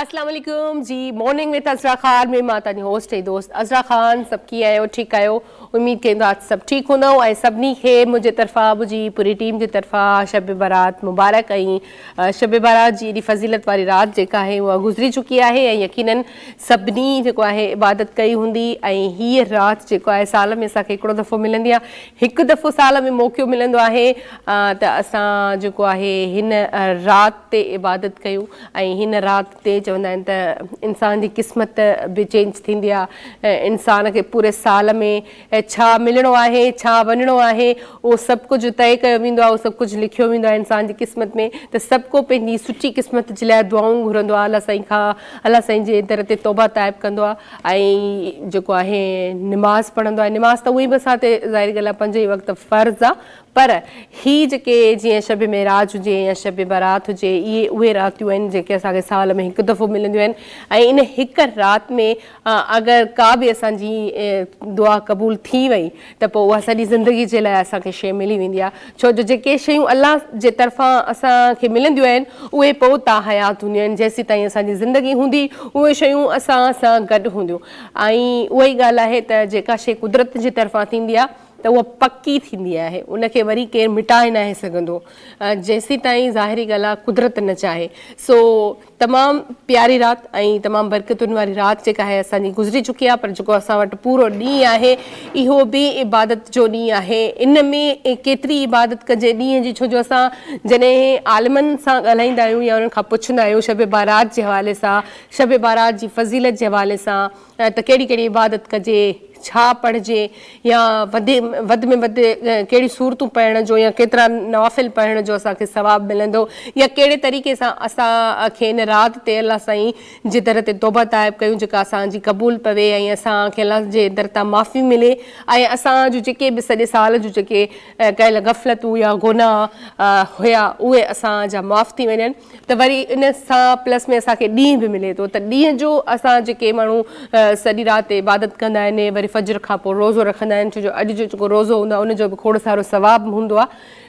अस्सलाम वालेकुम जी। Morning with Azra Khan में मां तव्हांजी होस्ट ऐं दोस्त अज़रा ख़ान। सभु कीअं आहियो? ठीकु आहियो? उमेद कयूं था सभु ठीकु हूंदो ऐं सभिनी खे मुंहिंजे तरफ़ां मुंहिंजी पूरी टीम जी तरफ़ां शब बारात मुबारक। ऐं शब बारात जी एॾी फज़ीलत वारी राति जेका आहे उहा गुज़री चुकी आहे ऐं यकीनन सभिनी जेको आहे इबादत कई हूंदी। ऐं हीअ राति जेको आहे साल में असांखे हिकिड़ो दफ़ो मिलंदी आहे, हिकु दफ़ो साल में मौक़ो मिलंदो आहे त असां जेको आहे हिन राति ते इबादत कयूं। ऐं हिन राति ते चवंदा आहिनि त इंसान जी क़िस्मत बि चेंज थींदी आहे। इंसान खे पूरे साल में छा मिलणो आहे, छा वञिणो आहे, उहो सभु कुझु तय कयो वेंदो आहे, उहो सभु कुझु लिखियो वेंदो आहे इंसान जी क़िस्मत में। त सभु को पंहिंजी सुठी क़िस्मत जे लाइ दुआऊं घुरंदो आहे अल्लाह साईं खां, अल्लाह साईं जे दर ते तौबा ताइब कंदो आहे ऐं जेको आहे निमाज़ पढ़ंदो आहे। निमाज़ त उहे बि असां ते ज़ाहिर ॻाल्हि आहे 5 वक़्त फ़र्ज़ आहे, पर ही जेके जीअं शब मेराज हुजे या शब बारात हुजे, इहे उहे रातियूं आहिनि जेके असांखे साल में हिकु दफ़ो मिलंदियूं आहिनि। ऐं इन हिकु राति में अगरि का बि असांजी दुआ क़बूल थी वई त पोइ उहा सॼी ज़िंदगी जे लाइ असांखे शइ मिली वेंदी आहे। छो जो जेके शयूं अलाह जे तरफ़ां असांखे मिलंदियूं आहिनि उहे पोइ ता हयात हूंदियूं आहिनि। जेसीं ताईं असांजी ज़िंदगी हूंदी उहे शयूं असां सां गॾु हूंदियूं। ऐं उहा ई ॻाल्हि आहे त जेका शइ कुदरत जे तरफ़ां थींदी आहे त उहा पकी थींदी आहे, उनखे वरी केरु मिटाए न सघंदो जेसीं ताईं ज़ाहिरी ॻाल्हि आहे कुदरत न चाहे। सो तमामु प्यारी राति ऐं तमामु बरकतुनि वारी राति जेका आहे असांजी गुज़री चुकी आहे। पर जेको असां वटि पूरो ॾींहुं आहे इहो बि इबादत जो ॾींहुं आहे। इन में केतिरी इबादत कजे ॾींहं जी, छो जो असां जॾहिं आलिमनि सां ॻाल्हाईंदा आहियूं या उन्हनि खां पुछंदा आहियूं शब बारात जे हवाले सां, शब बारात जी फज़ीलत जे हवाले सां त कहिड़ी कहिड़ी इबादत कजे, छा पढ़िजे, या वधि में वधि कहिड़ी सूरतूं पढ़ण जो या केतिरा नवाफ़िल पढ़ण जो असांखे सवाबु मिलंदो, या कहिड़े तरीक़े सां असांखे हिन राति ते अल्लाह साईं जे दर ते तौबा ताइब कयूं जेका असांजी क़बूल पवे ऐं असांखे अल्लाह जे दर तां माफ़ी मिले ऐं असांजो जेके बि सॼे साल जूं जेके कयल गफ़लतूं या गुनाह हुया उहे असांजा माफ़ थी वञनि। त वरी इन सां प्लस में असांखे ॾींहुं बि मिले थो। त ॾींहं जो असां जेके माण्हू सॼी राति इबादत कंदा आहिनि, वरी फजर खां पोइ रोज़ो रखंदा आहिनि, छो जो अॼु जो जेको रोज़ो हूंदो आहे उनजो बि खोड़ सारो सवाबु हूंदो आहे।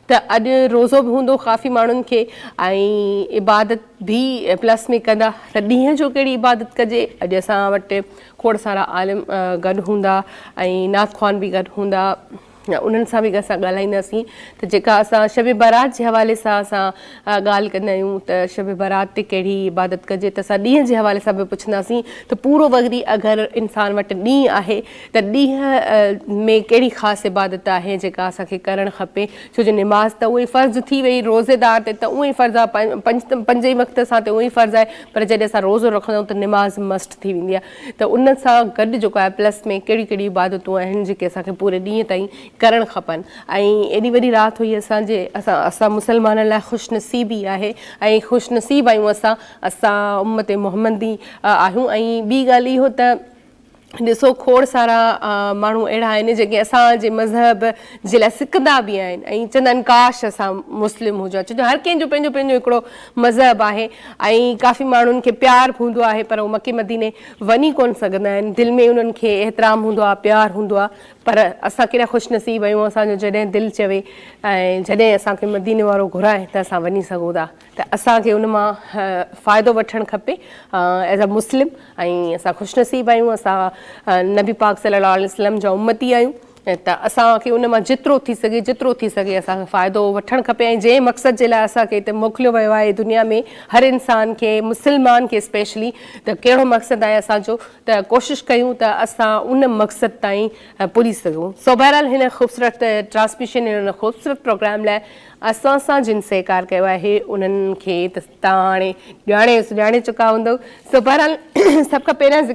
त अॼु रोज़ो बि हूंदो काफ़ी माण्हुनि खे ऐं इबादत बि प्लस में कंदा। त ॾींहं जो कहिड़ी इबादत कजे, अॼु असां वटि खोड़ सारा आलिम गॾु हूंदा ऐं नात ख़्वान बि गॾु हूंदा, उन्हनि सां बि असां ॻाल्हाईंदासीं। त जेका असां शब बारात जे हवाले सां असां ॻाल्हि कंदा आहियूं त शब बारात ते कहिड़ी इबादत कजे, त असां ॾींहं जे हवाले सां बि पुछंदासीं। त पूरो वरी अगरि इंसान वटि ॾींहुं आहे त ॾींहं में कहिड़ी ख़ासि इबादत आहे जेका असांखे करणु खपे, छो जो निमाज़ त उहे फ़र्ज़ु थी वई, रोज़ेदार ते त उहे ई फ़र्ज़ु आहे, 5 वक़्त सां त उहो ई फ़र्ज़ु आहे। पर जॾहिं असां रोज़ो रखंदा आहियूं त निमाज़ मस्ट थी वेंदी आहे। त उन सां गॾु जेको आहे प्लस में कहिड़ी कहिड़ी इबादतूं आहिनि जेके असांखे पूरे ॾींहं ताईं करणु खपनि। ऐं एॾी वॾी राति हुई असां मुस्लमाननि लाइ ख़ुशनसीबी आहे ऐं ख़ुशनसीब आहियूं असां उम्मत मुहम्मदी आहियूं। ऐं ॿी ॻाल्हि इहो त ॾिसो खोड़ सारा माण्हू अहिड़ा आहिनि जेके असांजे मज़हब जे लाइ सिकंदा बि आहिनि ऐं चवंदा आहिनि काश असां मुस्लिम हुजूं, छो जो हर कंहिंजो पंहिंजो पंहिंजो हिकिड़ो मज़हब आहे ऐं काफ़ी माण्हुनि खे प्यारु हूंदो आहे पर उहे मके मदीने वञी कोन सघंदा आहिनि। दिलि में उन्हनि खे एतिराम हूंदो आहे, प्यारु हूंदो आहे, पर असां केॾा ख़ुशनसीब आहियूं असांजो जॾहिं दिलि चवे ऐं जॾहिं असांखे मदीने वारो घुराए त असां वञी सघूं था। त असांखे उन मां फ़ाइदो वठणु खपे एज़ अ मुस्लिम। ऐं असां ख़ुशनसीब आहियूं, असां नबी पाक सल्लल्लाहु अलैहि वसल्लम जा उम्मती आहियूं। त असांखे उन मां जेतिरो थी सघे असांखे फ़ाइदो वठणु खपे। ऐं जंहिं मक़सद जे लाइ असांखे हिते मोकिलियो वियो आहे दुनिया में हर इंसान खे, मुस्लमान खे स्पेशली, त कहिड़ो मक़सदु आहे असांजो, त कोशिशि कयूं त असां उन मक़सद ताईं पुॼी सघूं। सो बहरहाल हिन ख़ूबसूरत ट्रांसमिशन हिन ख़ूबसूरत प्रोग्राम लाइ असां सां जिन सहकार कयो आहे उन्हनि खे त तव्हां हाणे सुञाणे चुका हूंदव। सो बहरहाल सभ खां पहिरियां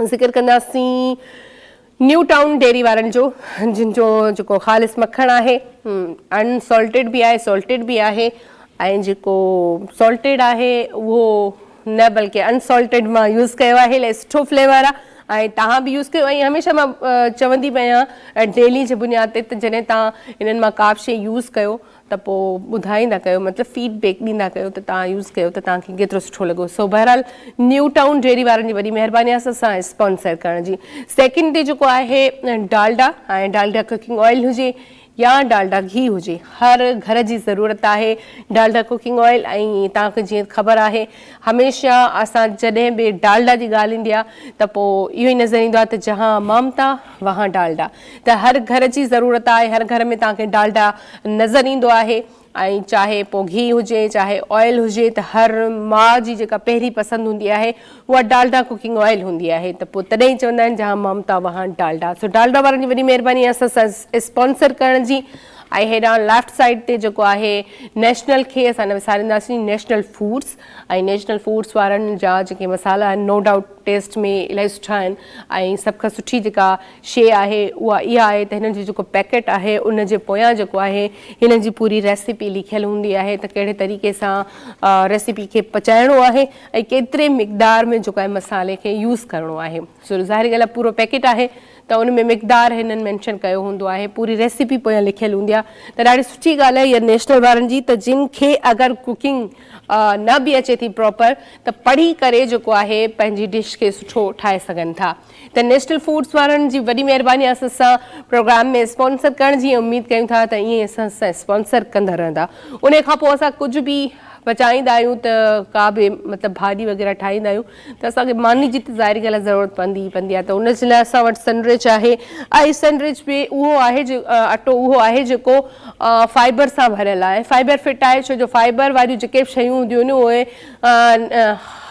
ज़िक्र कंदासीं न्यू टाउन डेयरी वारनि जो, जिन जो जेको ख़ालिस मखणु आहे, अनसॉल्टेड बि आहे, सॉल्टेड बि आहे। ऐं जेको सॉल्टेड आहे उहो न बल्कि अनसॉल्टेड मां यूज़ कयो आहे, इलाही सुठो फ्लेवर आहे ऐं तव्हां बि यूज़ कयो। ऐं हमेशह मां चवंदी पई आहियां डेली जे बुनियाद ते त जॾहिं तव्हां इन्हनि मां का बि शइ यूज़ कयो त पोइ ॿुधाईंदा कयो, मतिलबु फीडबैक ॾींदा कयो त तव्हां यूज़ कयो त तव्हांखे केतिरो सुठो लॻो। सो बहरहाल न्यू टाउन डेयरी वारनि जी वॾी महिरबानी आहे असां स्पॉन्सर करण जी। सेकेंड ते जेको आहे डालडा ऐं डालडा कुकिंग ऑयल हुजे या डालडा घी हुजे, हर घर जी ज़रूरत आहे डालडा कुकिंग ऑयल। ऐं तव्हांखे जीअं ख़बर आहे हमेशह असां जॾहिं बि डालडा जी ॻाल्हि ईंदी आहे त पोइ इहो ई नज़र ईंदो आहे त जहाँ ममता वहाँ डालडा। त हर घर जी ज़रूरत आहे, हर घर में तव्हांखे डालडा नज़र ईंदो आहे। ऐं चाहे पोइ घी हुजे चाहे ऑयल हुजे त हर माउ जी जेका पहिरीं पसंदि हूंदी आहे उहा डालडा कुकिंग ऑयल हूंदी आहे। त पोइ तॾहिं चवंदा आहिनि जहाँ ममता वहाँ डालडा। सो डालडा वारनि जी वॾी महिरबानी असां सां स्पॉन्सर करण जी। ऐं हेॾां लेफ्ट साइड ते जेको आहे नेशनल खे असां न विसारींदासीं, नेशनल फूड्स। ऐं नेशनल फूड्स वारनि जा जेके मसाला आहिनि नो डाउट टेस्ट में इलाही सुठा आहिनि। ऐं सभ खां सुठी जेका शइ आहे उहा इहा आहे त हिननि जो जेको पैकेट आहे उन जे पोयां जेको आहे हिननि जी पूरी रेसिपी लिखियलु हूंदी आहे त कहिड़े तरीक़े सां रेसिपी खे पचाइणो आहे ऐं केतिरे मिक़दार में जेको आहे मसाले खे यूज़ करिणो आहे। सो ज़ाहिर ॻाल्हि आहे पूरो पैकेट आहे त उन में मिक़दार हिननि मैंशन कयो हूंदो आहे, पूरी रेसिपी पोयां लिखियलु हूंदी आहे। त ॾाढी सुठी ॻाल्हि आहे इहा नेशनल वारनि जी, त जिन खे अगरि कुकिंग न बि अचे थी प्रॉपर त पढ़ी करे जेको आहे पंहिंजी डिश खे सुठो ठाहे सघनि था। त नेशनल फूड्स वारनि जी वॾी महिरबानी असां सां प्रोग्राम में स्पॉन्सर करण जी उमेदु कयूं था त ईअं असां सां स्पॉन्सर कंदा रहंदा। उन खां पोइ असां कुझु बि पचाईंदा आहियूं त का बि मतिलबु भाॼी वग़ैरह ठाहींदा आहियूं त असांखे मानी जी त ज़ाहिर ॻाल्हि आहे ज़रूरत पवंदी आहे। त उन जे लाइ असां वटि सनरिच आहे। ऐं सनरिच बि उहो आहे अटो उहो आहे जेको फाइबर सां भरियल आहे, फाइबर फिट आहे। छो जो फाइबर वारियूं जेके बि शयूं हूंदियूं आहिनि उहे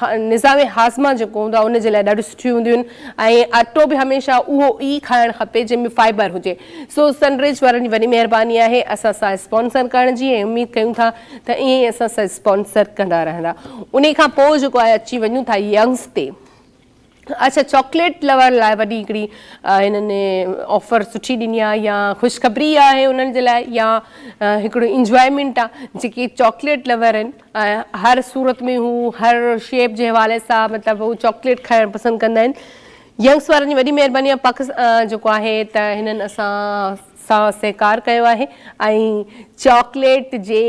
निज़ामे हाज़मा जेको हूंदो आहे उनजे लाइ ॾाढियूं सुठियूं हूंदियूं आहिनि। ऐं अटो बि हमेशह उहो ई खाइणु खपे जंहिंमें फाइबर हुजे। सो सनरिच वारनि जी वॾी महिरबानी आहे असां सां स्पॉन्सर करण जी ऐं उमेदु कयूं था त ईअं ई असां सां स्पॉन्सर कंदा रहंदा। उन खां पोइ जेको आहे अची वञूं था यंग्स ते। अच्छा, चॉकलेट लवर लाइ वॾी हिकिड़ी हिननि ऑफर सुठी ॾिनी आहे या ख़ुशख़बरी आहे उन्हनि जे लाइ या हिकिड़ो इंजॉयमेंट आहे। जेके चॉकलेट लवर आहिनि हर सूरत में हू हर शेप जे हवाले सां मतिलबु हू चॉकलेट खाइणु पसंदि कंदा आहिनि। यंग्स वारनि जी वॾी महिरबानी आहे जेको आहे त हिननि असां सां सहकार कयो आहे। ऐं चॉकलेट जे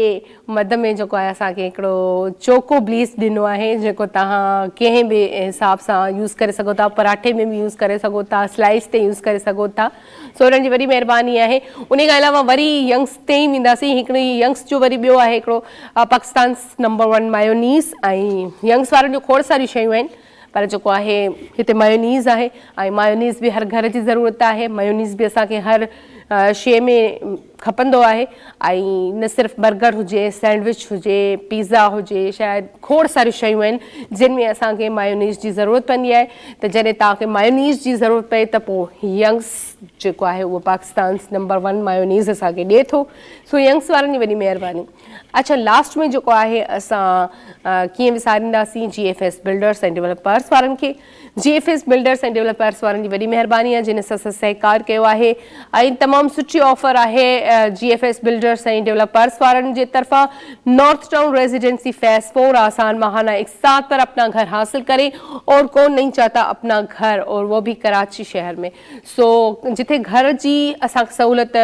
मद में जेको आहे असांखे हिकिड़ो चोको ब्लीस ॾिनो आहे जेको तव्हां कंहिं बि हिसाब सां यूज़ करे सघो था, पराठे में बि यूज़ करे सघो था, स्लाइस ते यूज़ करे सघो था। सो हुननि जी वॾी महिरबानी आहे। उन खां अलावा वरी यंग्स ते ई वेंदासीं। हिकिड़ी यंग्स जो वरी ॿियो आहे हिकिड़ो पाकिस्तान नंबर 1 मायोनीज़। ऐं यंग्स वारनि जो खोड़ सारियूं शयूं आहिनि पर जेको आहे हिते मायोनीज़ आहे। ऐं मायोनीज़ बि हर घर जी ज़रूरत आहे। मायोनीज़ बि असांखे हर शइ में खपंदो आहे। ऐं न सिर्फ़ु बर्गर हुजे, सैंडविच हुजे, पिज़्ज़ा हुजे, शायदि खोड़ सारियूं शयूं आहिनि जिन में असांखे मायोनीज़ जी ज़रूरत पवंदी आहे। त जॾहिं तव्हांखे मायोनीज़ जी ज़रूरत पए त पोइ यंग्स जेको आहे उहो पाकिस्तान नंबर 1 मायोनीज़ असांखे ॾिए थो। सो यंग्स वारनि जी वॾी महिरबानी। अच्छा, लास्ट में जेको आहे असां कीअं विसारींदासीं GFS बिल्डर्स ऐं डेवलपर्स वारनि खे। GFS बिल्डर्स ऐं डेवलपर्स वारनि जी वॾी महिरबानी आहे जिन सां असां सहकार कयो आहे। ऐं तमामु सुठी ऑफर आहे GFS बिल्डर्स ऐं डेवलपर्स वारनि जे तरफ़ां। नॉर्थ टाउन रेजिडेंसी फेज़ 4 आसान महाना एक साथ पर अपना घर हासिल करें और कौन नहीं चाहता अपना घर, और वो भी कराची शहर में। सो जिथे घर जी असांखे सहूलियत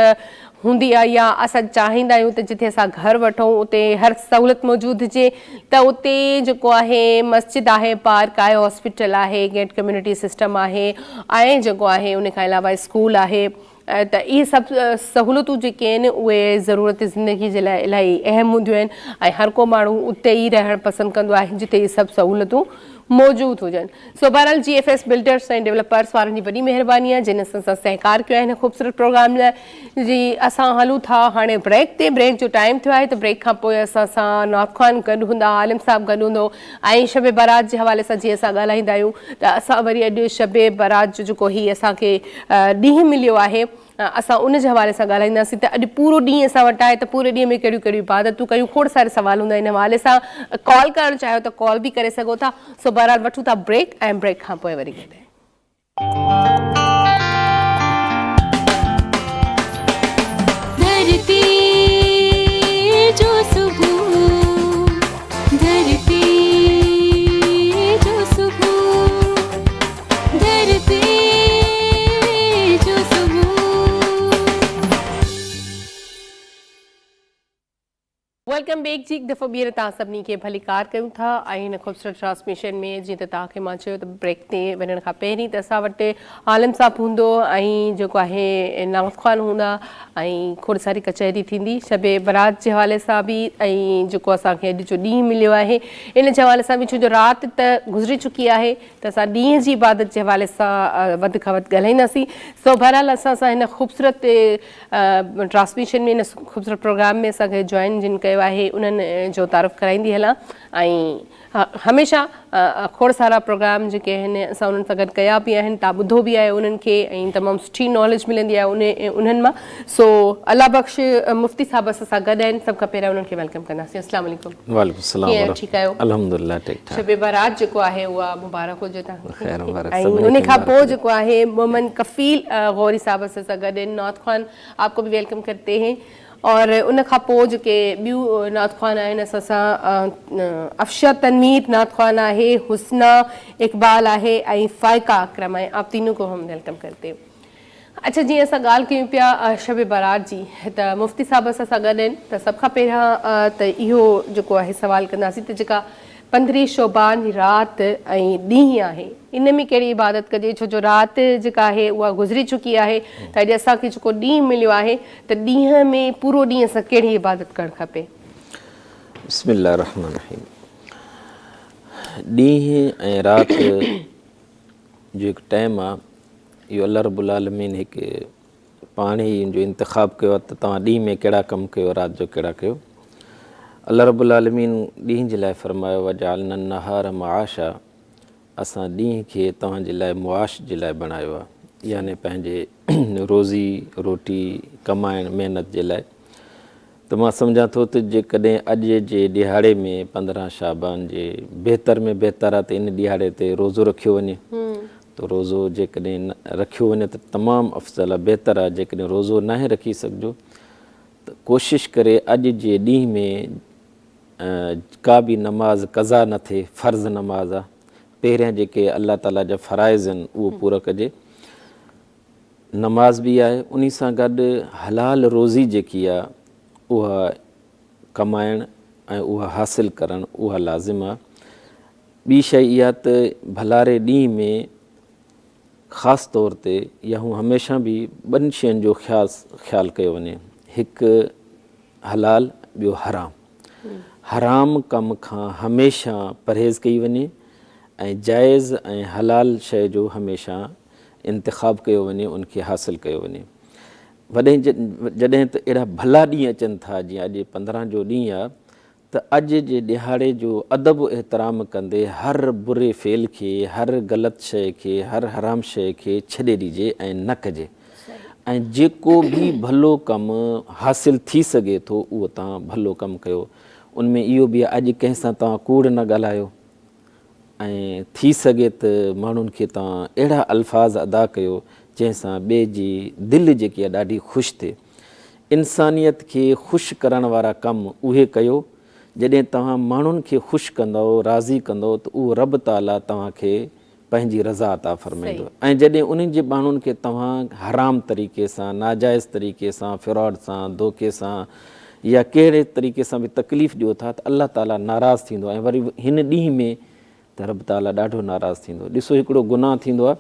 हूंदी आहे या असां चाहींदा आहियूं त जिथे असां घर वठूं उते हर सहूलियत मौजूदु हुजे त उते जेको आहे मस्जिद आहे, पार्क आहे, हॉस्पिटल आहे, गेट कम्यूनिटी सिस्टम आहे ऐं जेको आहे उन खां अलावा स्कूल आहे। त इहे सभु सहूलियतूं जेके आहिनि उहे ज़रूरत ज़िंदगी जे लाइ इलाही अहम हूंदियूं आहिनि ऐं हर को माण्हू उते ई रहणु पसंदि कंदो आहे जिते इहे सभु सहूलियतूं मौजूदु हुजनि। सो बहरहाल GFS बिल्डर्स ऐं डेवलपर्स वारनि जी वॾी महिरबानी आहे जिन सां सहकार कयो आहे हिन ख़ूबसूरत प्रोग्राम लाइ। जी असां हलूं था हाणे ब्रेक ते। ब्रेक जो टाइम थियो आहे त ब्रेक खां पोइ असां सां नवाब ख़ान गॾु हूंदा, आलिम साहिबु गॾु हूंदो ऐं शब बारात जे हवाले सां जीअं असां ॻाल्हाईंदा आहियूं त असां वरी अॼु शब बारात जो जेको हीउ असांखे ॾींहुं मिलियो आहे असां उन जे हवाले सां ॻाल्हाईंदासीं त अॼु पूरो ॾींहुं असां वटि आहे त पूरे ॾींहं में कहिड़ियूं कहिड़ियूं इबादतूं कयूं, खोड़ सारे सुवाल हूंदा आहिनि। हिन हवाले सां कॉल करणु चाहियो त कॉल बि करे सघो था। सो बहरहाल वठूं था ब्रेक ऐं ब्रेक खां पोइ वरी गॾु। वेलकम वेक जी दफ़ो ॿीहर तव्हां सभिनी खे भलीकार कयूं था ऐं हिन ख़ूबसूरत ट्रांसमिशन में जीअं त तव्हांखे मां चयो त ब्रेक ते वञण खां पहिरीं त असां वटि आलम साहब हूंदो ऐं जेको आहे नाउस ख़ान हूंदा ऐं खोड़ सारी कचहरी थींदी शबे बारात जे हवाले सां बि ऐं जेको असांखे अॼु जो ॾींहुं मिलियो आहे इन जे हवाले सां बि छो जो राति त गुज़री चुकी आहे त असां ॾींहं जी इबादत जे हवाले सां वधि खां वधि ॻाल्हाईंदासीं। सो बहरहाल असां सां हिन ख़ूबसूरत ट्रांसमिशन में हिन ख़ूबसूरत प्रोग्राम में असांखे जॉइन जिन कयो आहे उन्हनि जो तारीफ़ कराईंदी हलां ऐं हमेशह खोड़ सारा प्रोग्राम जेके आहिनि असां उन्हनि सां गॾु कया बि आहिनि, तव्हां ॿुधो बि आहे उन्हनि खे ऐं तमामु सुठी नॉलेज मिलंदी आहे उन्हनि मां। सो अल्लाह बख़्श मुफ्ती साहब असां सां गॾु आहिनि, सभ खां पहिरियों उन्हनि खे वेलकम कंदासीं। अस्सलाम वालेकुम। वालेकुम सलाम। कीअं आहियो? ठीकु आहियो? अल्हम्दुलिल्लाह ठीक ठाक। शबे बारात जेको आहे उहा मुबारक हुजे तव्हांखे। खैर मुबारक ऐं सभिनी उन खे खां मुबारक पोइ हुजे। जेको आहे मोमन कफ़ील गौरी साहब असां सां गॾु आहिनि। नात ख़ान आपको भी वेलकम करते हैं। और उन खां पोइ जेके ॿियूं नात ख़ान आहिनि असां सां अफशा तनवीर नात ख़ान आहे, हुस्ना इक़बाल आहे ऐं फ़ाइका अकरम आहे। आप तीनों को हम वेलकम करते हैं। अच्छा, जीअं असां ॻाल्हि कयूं पिया शब बारात जी त मुफ्ती साहब असां सां गॾु आहिनि त सभ खां पहिरियां त इहो जेको आहे सवाल कंदासीं त जेका 15 शोबान जी राति ऐं ॾींहुं आहे इन में कहिड़ी इबादत कजे, छो जो राति जेका आहे उहा गुज़री चुकी आहे त अॼु असांखे जेको ॾींहुं मिलियो आहे त ॾींहं में पूरो ॾींहुं असां कहिड़ी इबादत करणु खपे? बिस्मिल्लाह रहमान रहीम। ॾींहुं ऐं राति जो हिकु टाइम आहे, इहो अल्लाह रब्बुल आलमीन हिकु पाण ई जो इंतिखाब कयो आहे त तव्हां ॾींहं में कहिड़ा कमु कयो, राति जो कहिड़ा कयो। अल्लाह रब्बुल आलमीन ॾींहं जे लाइ फरमायो वजअलना नहार मआशा, असां ॾींहं खे तव्हांजे लाइ मुआश जे लाइ बणायो आहे, यानी पंहिंजे रोज़ी रोटी कमाइण महिनत जे लाइ। त मां सम्झां थो त जेकॾहिं अॼु जे ॾिहाड़े में 15 शाबान जे बहितर में बहितर आहे त इन ॾिहाड़े ते रोज़ो रखियो वञे। त रोज़ो जेकॾहिं रखियो वञे त तमामु अफ़ज़ल आहे, बहितर आहे। जेकॾहिं रोज़ो नाहे रखी सघिजो त कोशिशि करे अॼु जे ॾींहं में का बि नमाज़ क़ज़ा न थिए, फ़र्ज़ नमाज़ आहे, पहिरियां जेके अल्लाह ताला जा फ़राइज़ आहिनि उहो पूरो कजे। नमाज़ बि आहे, उन सां गॾु हलाल रोज़ी जेकी आहे उहा कमाइण ऐं उहा हासिलु करणु उहा लाज़िम आहे। ॿी शइ इहा त भलारे ॾींहं में ख़ासि तौर ते या हू हमेशह बि ॿिनि शयुनि जो ख़्यालु कयो वञे, हिकु हलाल, ॿियो हराम। हराम कम खां हमेशह परहेज़ कई वञे ऐं जाइज़ ऐं हलाल शइ जो हमेशह इंतिखाब कयो वञे, उनखे हासिलु कयो वञे। जॾहिं त अहिड़ा भला ॾींहं अचनि था, जीअं अॼु 15 जो ॾींहुं आहे, त अॼु जे ॾिहाड़े जो अदब एतिराम कंदे हर बुरे फ़ेल खे, हर ग़लति शइ खे, हर हराम शइ खे छॾे ॾिजे ऐं न कजे। ऐं जेको बि भलो कमु हासिलु थी सघे थो उहो तव्हां भलो कमु कयो। उनमें इहो बि आहे अॼु कंहिंसां तव्हां कूड़ न ॻाल्हायो ऐं थी सघे त माण्हुनि खे तव्हां अहिड़ा अल्फाज़ अदा कयो जंहिंसां ॿिए जी दिलि जेकी आहे ॾाढी ख़ुशि थिए। इंसानियत खे ख़ुशि करण वारा कमु उहे कयो। जॾहिं तव्हां माण्हुनि खे ख़ुशि कंदव, राज़ी कंदव त उहो रब ताला तव्हांखे पंहिंजी रज़ा अता फ़रमाईंदो। ऐं जॾहिं उन्हनि जे माण्हुनि खे तव्हां हराम तरीक़े सां, नाजाइज़ तरीक़े सां, फ्रॉड सां, धोखे सां या कहिड़े तरीक़े सां बि तकलीफ़ ॾियो था त अल्लाह ताला नाराज़ थींदो आहे। ऐं वरी हिन ॾींहं में त रब ताला ॾाढो नाराज़ थींदो। ॾिसो, हिकिड़ो गुनाह थींदो आहे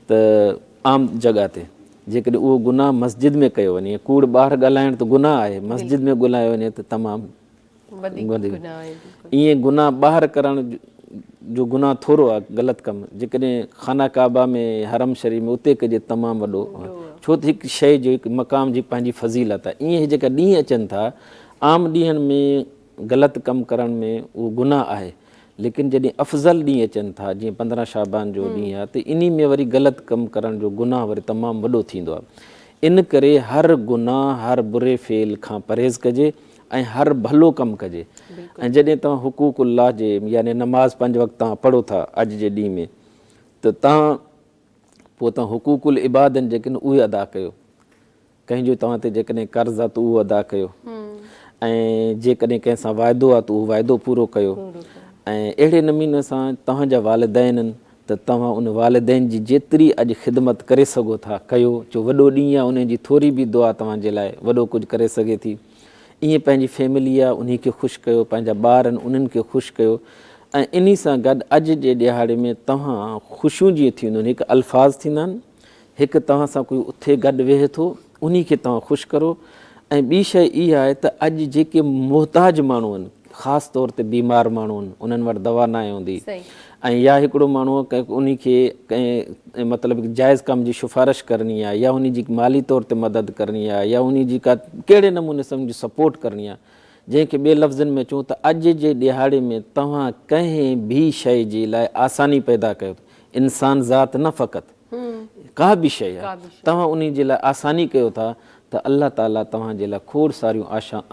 त आम जॻह ते जेकॾहिं उहो गुनाह मस्जिद में कयो वञे, कूड़ ॿाहिरि ॻाल्हाइण त गुनाह आहे, मस्जिद में ॻाल्हायो वञे त तमामु वधीक। ईअं गुनाह ॿाहिरि करण जो गुनाह थोरो आहे, ग़लति कमु। जेकॾहिं खाना काबा में, हरम शरीफ़ में उते कजे तमामु वॾो, छो त हिकु शइ जो हिकु मक़ाम जी पंहिंजी फज़ीलत आहे। ईअं जेका ॾींहं अचनि था, आम ॾींहंनि में ग़लति कमु करण में उहो गुनाह आहे, लेकिन जॾहिं अफ़ज़ल ॾींहं अचनि था, जीअं 15 शाबान जो ॾींहुं आहे, त इन में वरी ग़लति कमु करण जो गुनाह वरी तमामु वॾो थींदो आहे। इन करे हर गुनाह, हर बुरे फ़ेल खां परहेज़ कजे ऐं हर भलो कमु कजे। ऐं जॾहिं तव्हां हुकूकुल्लाह जे यानी नमाज़ 5 वक़्त तव्हां पढ़ो था अॼु जे ॾींहं में, त तव्हां पोइ तव्हां हुकूकुल इबादनि जेके आहिनि उहे अदा कयो। कंहिंजो तव्हां ते जेकॾहिं कर्ज़ु आहे त उहो अदा कयो, ऐं जेकॾहिं कंहिंसां वाइदो आहे त उहो वाइदो पूरो कयो। ऐं अहिड़े नमूने सां तव्हांजा वालिदैन आहिनि त तव्हां उन वालिदैन जी जेतिरी अॼु ख़िदमत करे सघो था कयो। छो वॾो ॾींहुं आहे, उन जी थोरी बि दुआ तव्हांजे लाइ वॾो कुझु करे सघे थी। ईअं पंहिंजी फैमिली आहे उन्ही खे ख़ुशि कयो, पंहिंजा ॿार आहिनि उन्हनि खे ख़ुशि कयो। ऐं इन सां गॾु अॼु जे ॾिहाड़े में तव्हां ख़ुशियूं जीअं थींदियूं आहिनि, हिकु अल्फाज़ थींदा आहिनि, हिकु तव्हां सां कोई उथे गॾु वेहे थो उन्ही खे तव्हां ख़ुशि करो। ऐं ॿी शइ इहा आहे त अॼु जेके मुहताज माण्हू आहिनि, ख़ासि तौर ते बीमार माण्हू आहिनि, उन्हनि वटि दवा न हूंदी, ऐं या हिकिड़ो माण्हू कंहिं उन खे कंहिं मतिलबु जाइज़ कम जी सिफ़ारिश करणी आहे, या उन जी माली तौर ते मदद करणी आहे, या उन जी का कहिड़े नमूने सम्झ सपोर्ट करणी आहे, जंहिंखे ॿिए लफ़्ज़नि में चऊं त अॼु जे ॾिहाड़े में तव्हां कंहिं बि शइ जे लाइ आसानी पैदा कयो, इंसान ज़ात न फ़क़ति का बि शइ आहे, तव्हां उन जे लाइ आसानी कयो था त अल्लाह ताला तव्हांजे लाइ खोड़ सारियूं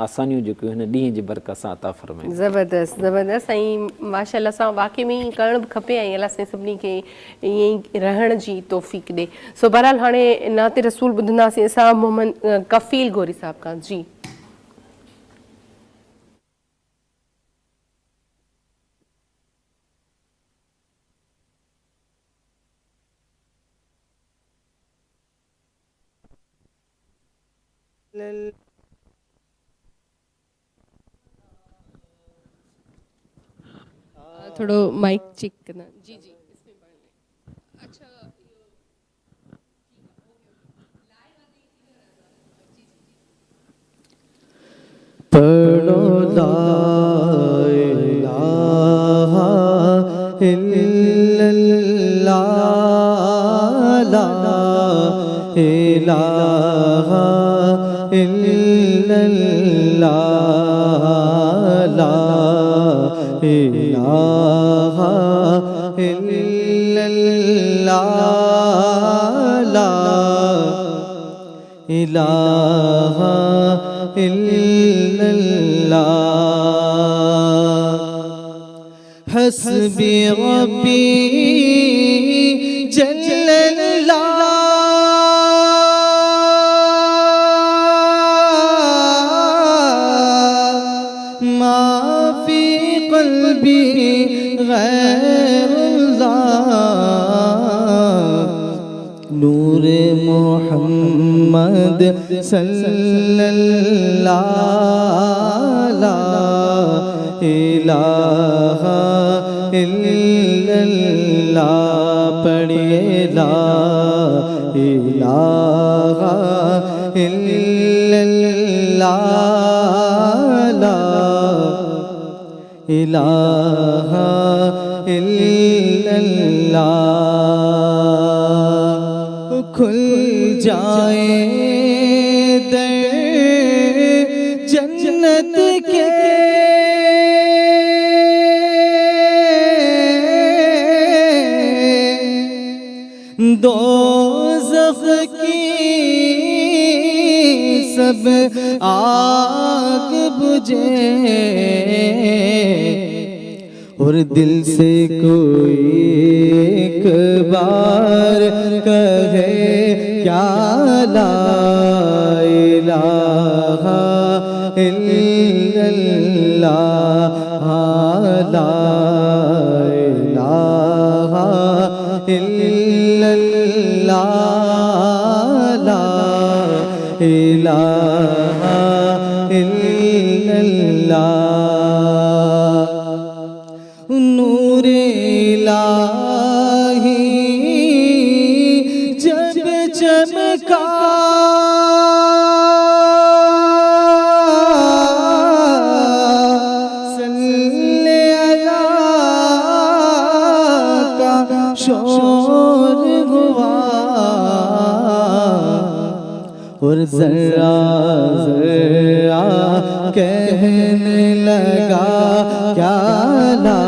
आसानियूं जेकियूं हिन ॾींहं जी बरकत सां अता फरमाईं। ज़बरदस्त ज़बरदस्त ऐं माशाल्लाह सां वाक़ई में करणु बि खपे ऐं अलाह साईं सभिनी खे ईअं ई रहण जी तौफ़ीक़ ॾे। सो बहरहाल हाणे नाते रसूल ॿुधंदासीं असां मोहम्मद कफ़ील गोरी साहब खां। जी थोड़ो माइक चेक करना। जी जी इसमें पढ़ लें। अच्छा पढ़ो ला इलाहा इल्लल्लाह, ला इलाहा इल्लल्लाह, ला इलाहा इल्लल्लाह, ला इलाहा इल्लल्लाह। हस्बी रब्बी जल्लल्लाह, मा फी क़ल्बी गैरुल्लाह, नूर मोहम्मद सल्लल्लाह, ला इलाहा इल्लल्लाह, पढ़िए ला इलाहा इल्लल्लाह, ला इलाहा इल्लल्लाह। खुल जाए दर जन्नत के, दोज़ख की सब आग बुझे, और दिल से कोई एक बार कहे क्या ला इलाहा इल्लल्लाह, ला इलाहा इल्लल्लाह, ला इलाहा इल्लल्लाह। नूर इलाही जब चमका, सल्ले अला का शोर हुआ, और जरा जरा कहने लगा क्या ला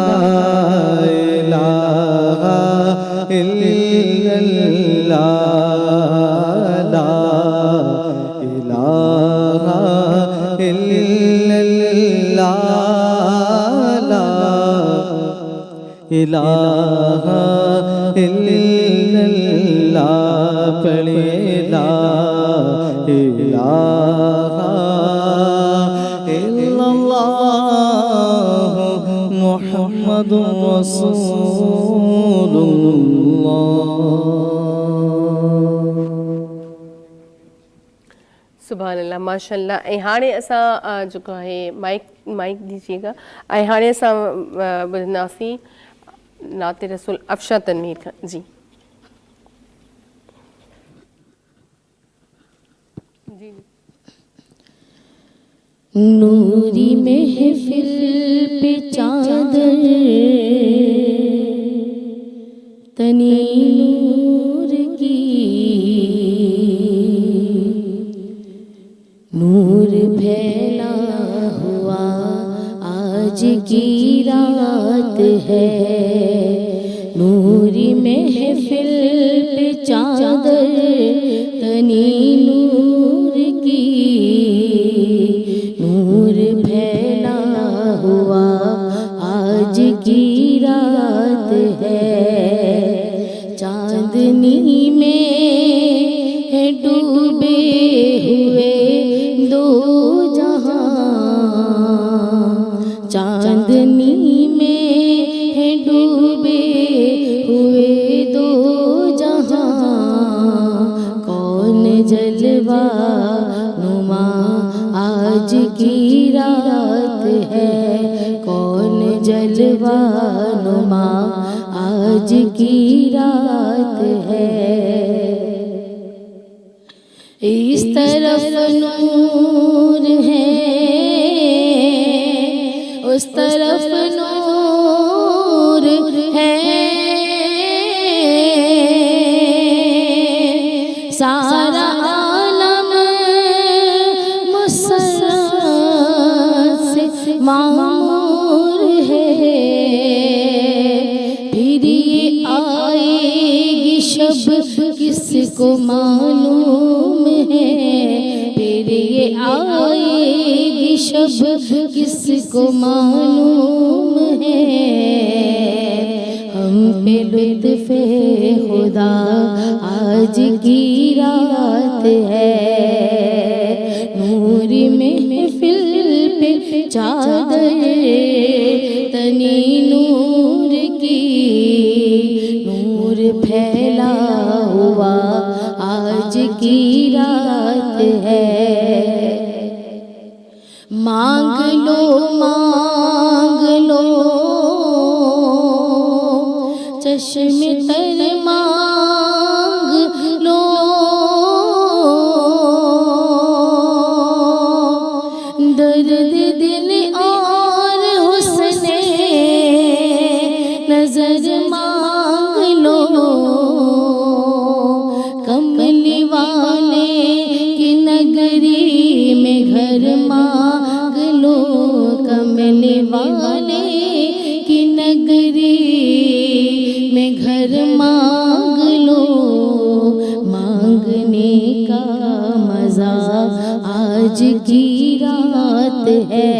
इलाहा इल्लल्लाह, ला इलाहा इल्लल्लाह, ला इलाहा इल्लल्लाह, पढ़े ला इलाहा इल्लल्लाह, मुहम्मदुर रसूलुल्लाह। सुभान अल्लाह माशाल्लाह। ऐं हाणे असां जेको आहे माइक दीजिएगा। ऐं हाणे असां ॿुधंदासीं नाते रसूल अफशा तनवीर खां। जी जी नूरी महफिल पे चादर तनी नूर की, नूर फैला हुआ आज की रात है। नूरी महफिल पे चादर तनी नूर की, नूर फैला हुआ आज की रात है। चांदनी में है डूबे हुए दो जहां, चांदनी में है डूबे हुए दो जहां। कौन जलवा नुमा आज की रात है, कौन जलवा नुमा आज की रात है। इस तरफ नूर है, उस तरफ नूर है, सारा आलम मुसर्रत से मामूर है। फिर ये आएगी शब किसको मालूम है, फिर ये आएगी शब किसको मालूम है। हम पे लुत्फ़े खुदा आज की रात है। नूरी महफिल पे चादर तनी नूर की, नूर फैला हुआ आज की रात है। मांग लो चश्मे तर मांग लो, दर्द दिल और हुस्ने नजर मांग लो। कमली वाले की नगरी में घर मांग लो, कमली वाले की नगरी में घर मांग लो। मांगने का मजा आज की रात है,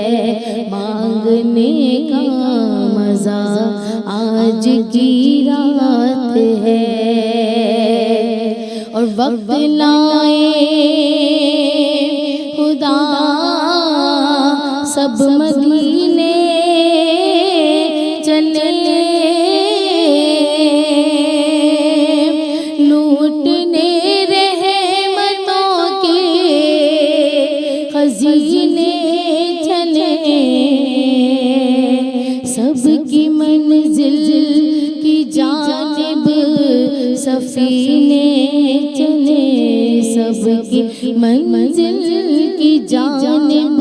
मांगने का मजा आज की रात है। और वक्त लाए खुदा सब मदीने चले, लूटने रहमतों के खजीने चले। सबकी मंजिल की जानिब सफीने चले, सबकी मंजिल की जानिब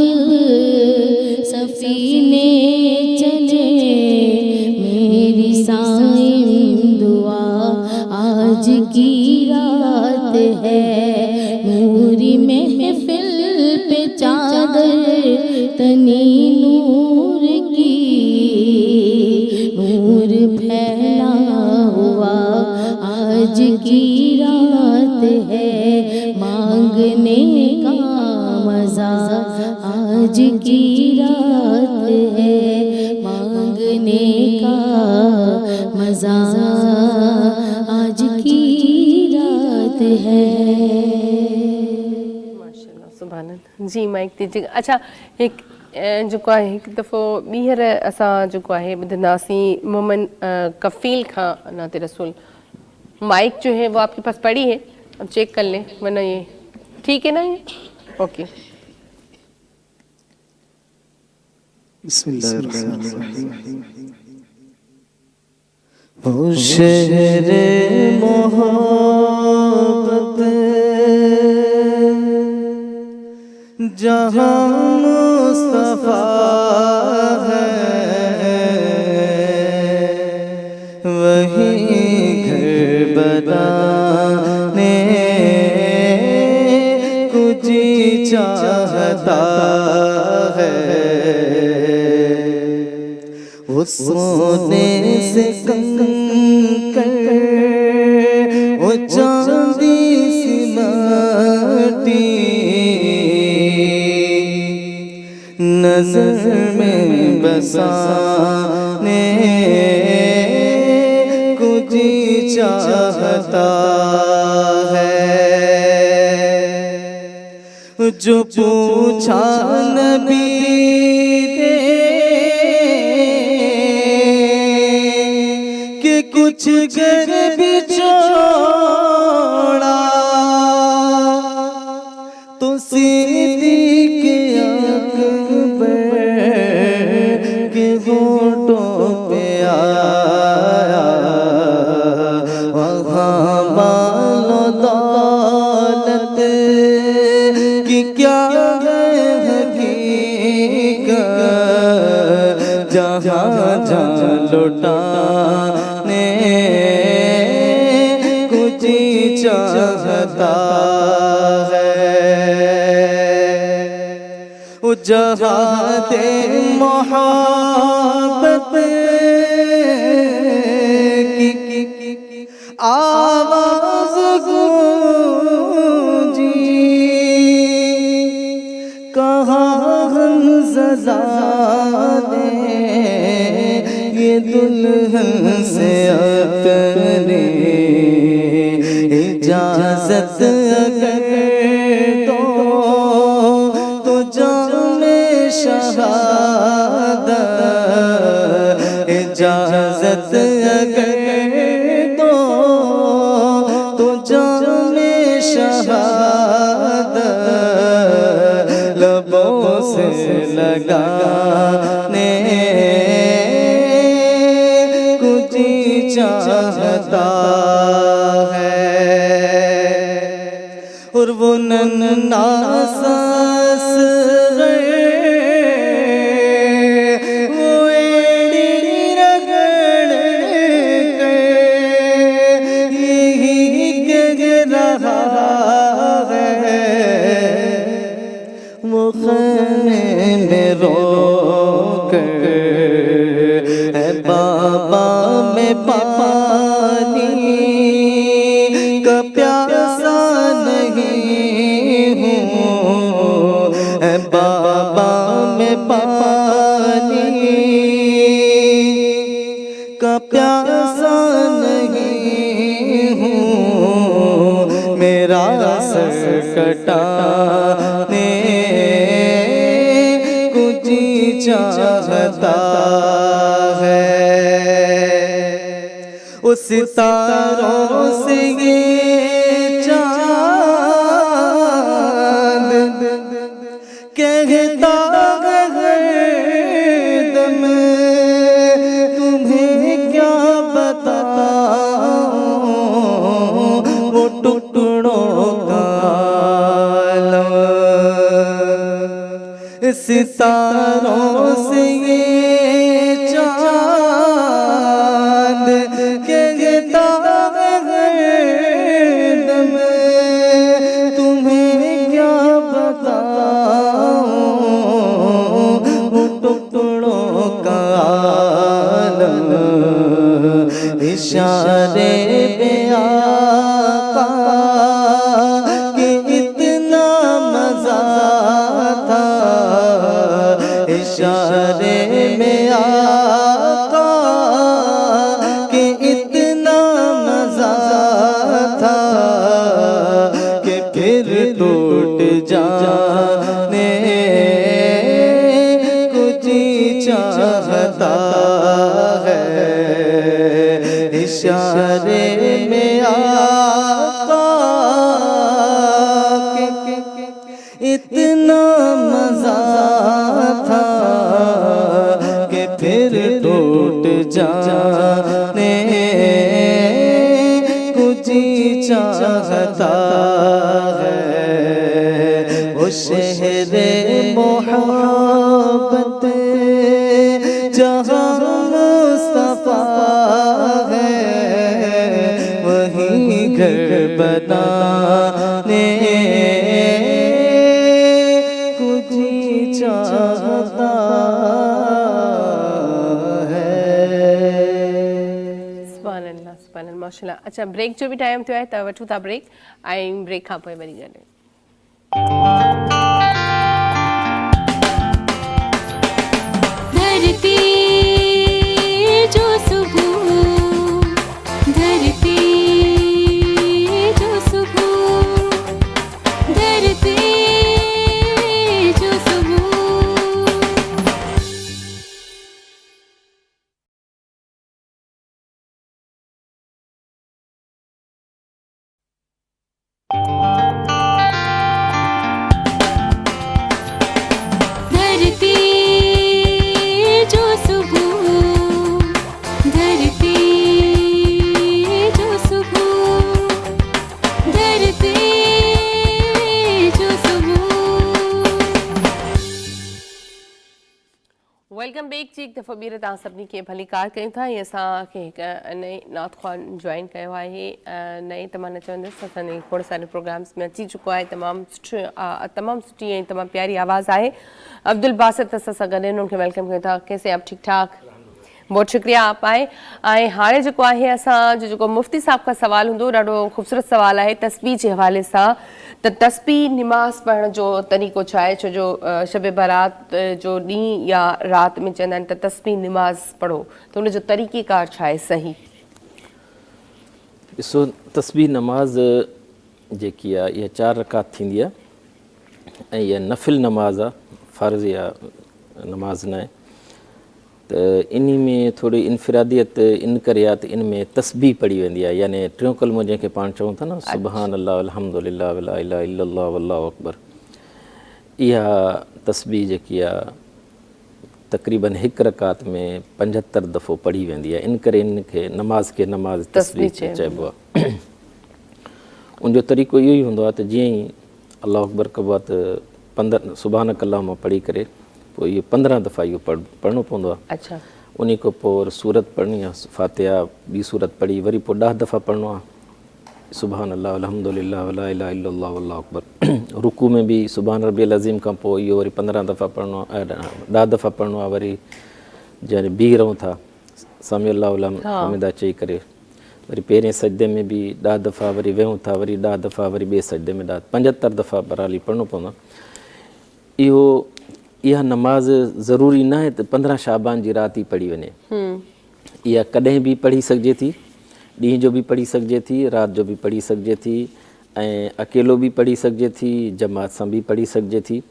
सफीने चले। मेरी साईं दुआ आज की रात है। नूरी महफिल पे चादर तनी नूर की, नूर फैला हुआ आज की रात है। मांगने का मजा आज की रात है, मांगने का मजा आज की रात है। माशाल्लाह सुभान अल्लाह। जी माइक दीजिएगा। अच्छा एक जेको आहे हिकु दफ़ो ॿीहर असां जेको आहे ॿुधंदासीं मोमन कफ़ील खां नाते रसूल। माइक जो है वो आपके पास पड़ी है, अब चेक कर लें वरना ये ठीक है ना। ये ओके। ओ शहर मोहब्बत जहाँ मुस्तफा है, वहीं घर बनाने कुछ चाहता है। वो सोने से कंकर, वो चांदी सी माटी, नजर में बसाने कुछ चाहता है। जो पूछा नबी ने कि कुछ घर भी छोड़ा, तो सिद्दीक़ अकबर के होठों पे आया, वहाँ मालो दौलत कि क्या है हकीकत, जहाँ जहाँ लुटाने कुछ चाहता है। वो जहाँ दे मोहब्बत की आवाज़ गूंजी, कहाँ हमज़ादे ये दुल्हन से अपने इजाज़त अगर दो तो जामे शहादत, इजाज़त अगर दो तो जामे शहादत लबों से लगाने कुछ चाहता है। और वो नन्ना सा असग़र, वो एड़ी रगड़ कर यही कह रहा है, वो खाने में रो कर है बाबा में पानी का प्यासा नहीं हूँ, है बाबा में पानी का प्यासा नहीं हूँ, मेरा सर कटाने कुछ चाहता है। उस सितारों से ये चाँद कहता है हरदम, तुम्हें क्या बताऊं वो टुकड़ों का आलम। सितारों से ये चाँद कहता है हरदम, तुम्हें क्या बताऊं वो टुकड़ों का आलम। इशारे पे आका कि इतना मज़ा था, इशारे में आका कि इतना मज़ा था कि फिर टूट जाने कुछ चाहता है। इशारे में आका चाहता है वो शहरे मोहब्बत जहाँ मुस्तफा है वहीं घर बनाने को जी चाहता है। सुभान अल्लाह माशाल्लाह। अच्छा, ब्रेक जो भी टाइम थियो आहे त वठूं था ब्रेक ऐं ब्रेक खां पोइ वरी गॾु। धरती जो सुबह, धरती जो सुबह, धरती जो सुबह। धरती जो सुबह, धरती जो सुबह, धरती जो सुबह। वेलकम बैक जी। एक दफ़ो ॿीहर तव्हां सभिनी खे भली कार कयूं था। ऐं असांखे हिकु नई नात ख़्वान जॉइन कयो आहे। नई त मां न चवंदसि, असांजे खोड़ सारे प्रोग्राम्स में अची चुको आहे। तमामु सुठी ऐं तमामु प्यारी आवाज़ आहे। अब्दुल बासित असां सां गॾु आहिनि, उन्हनि खे वेलकम कयूं था। कैसे आप? ठीक ठाक, बहुत शुक्रिया आप आए। ऐं हाणे जेको आहे असांजो जेको मुफ्ती साहब खां सवाल हूंदो, ॾाढो ख़ूबसूरत सवाल आहे तस्बीह जे हवाले सां। त तस्बीह निमाज़ पढ़ण जो तरीक़ो छा आहे? छो जो शब बारात जो ॾींहुं या राति में चवंदा आहिनि त तस्बीह निमाज़ पढ़ो, त उनजो तरीक़ेकार छा आहे सही? ॾिसो, तस्बीह नमाज़ जेकी आहे इहा 4 रकात थींदी आहे ऐं इहा नफ़िल नमाज़ आहे, फ़र्ज़ या नमाज़ न आहे। त इन में थोरी इनफिरादियत इन करे आहे त इन में तस्बीह पढ़ी वेंदी आहे, यानी टियों कलमो जंहिंखे पाण चऊं था न, सुबहान अल्लाह अल्हम्दुलिल्लाह वला इलाहा इल्लल्लाह वल्लाहु अकबर। इहा तस्बीह जेकी आहे तक़रीबन 1 रकात में 75 दफ़ो पढ़ी वेंदी आहे। इन करे इनखे नमाज़ खे नमाज़ तस्बीह चइबो आहे। उनजो तरीक़ो इहो ई हूंदो आहे त जीअं ई अल्लाह अकबर कबो आहे त 15 सुबहानक अल्लाहुम्मा पढ़ी करे पोइ इहो 15 दफ़ा इहो पढ़णो पवंदो आहे। अच्छा, उन खां पोइ सूरत पढ़णी आहे, फातिहा, ॿी सूरत पढ़ी वरी पोइ 10 दफ़ा पढ़णो आहे सुबहान अल्लाह अल्हम्दुलिल्लाह वला इलाहा इल्लल्लाह वल्लाहु अकबर। रुकू में बि सुबहान रब्बियल अज़ीम खां पोइ इहो वरी 15 दफ़ा पढ़णो आहे, 10 दफ़ा पढ़णो आहे। वरी जॾहिं बीह रहूं था समी अल्लाहु लिमन हमिदा चई करे वरी पहिरें सजदे में बि 10 दफ़ा, वरी वेहूं था वरी 10 दफ़ा, वरी ॿिए सजदे में 75 दफ़ा बराली पढ़णो पवंदो आहे। इहा नमाज़ ज़रूरी न आहे त 15 शाबान जी राति ई पढ़ी वञे। इहा कॾहिं बि पढ़ी सघिजे थी, ॾींहं जो बि पढ़ी सघिजे थी, राति जो बि पढ़ी सघिजे थी, ऐं अकेलो बि पढ़ी सघिजे थी, जमात सां बि पढ़ी सघिजे थी।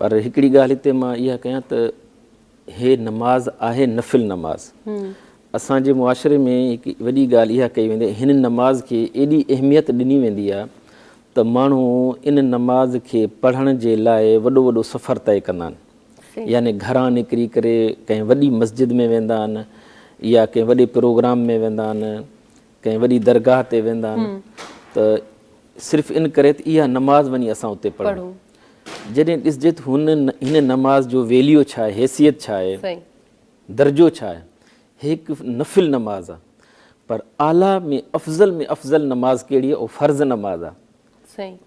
पर हिकिड़ी ॻाल्हि हिते मां इहा कयां त हे नमाज़ आहे नफ़िल नमाज़। असांजे मुआशरे में हिकु वॾी ॻाल्हि इहा कई वेंदी, हिन नमाज़ खे एॾी अहमियत ॾिनी वेंदी आहे त माण्हू इन नमाज़ खे पढ़ण जे लाइ वॾो वॾो सफ़र तय कंदा आहिनि। यानी घरां निकिरी करे कंहिं वॾी मस्जिद में वेंदा आहिनि या कंहिं वॾे प्रोग्राम में वेंदा आहिनि, कंहिं वॾी दरगाह ते वेंदा आहिनि, त सिर्फ़ु इन करे त इहा नमाज़ वञी असां उते पढ़ूं। जॾहिं ॾिसजे त हिन नमाज़ जो वैल्यू छा आहे, हैसियत छा आहे, दर्जो छा आहे। हिकु नफ़िल नमाज़ आहे, पर आला में अफ़ज़ल नमाज़ कहिड़ी आहे? उहो फ़र्ज़ नमाज़ आहे।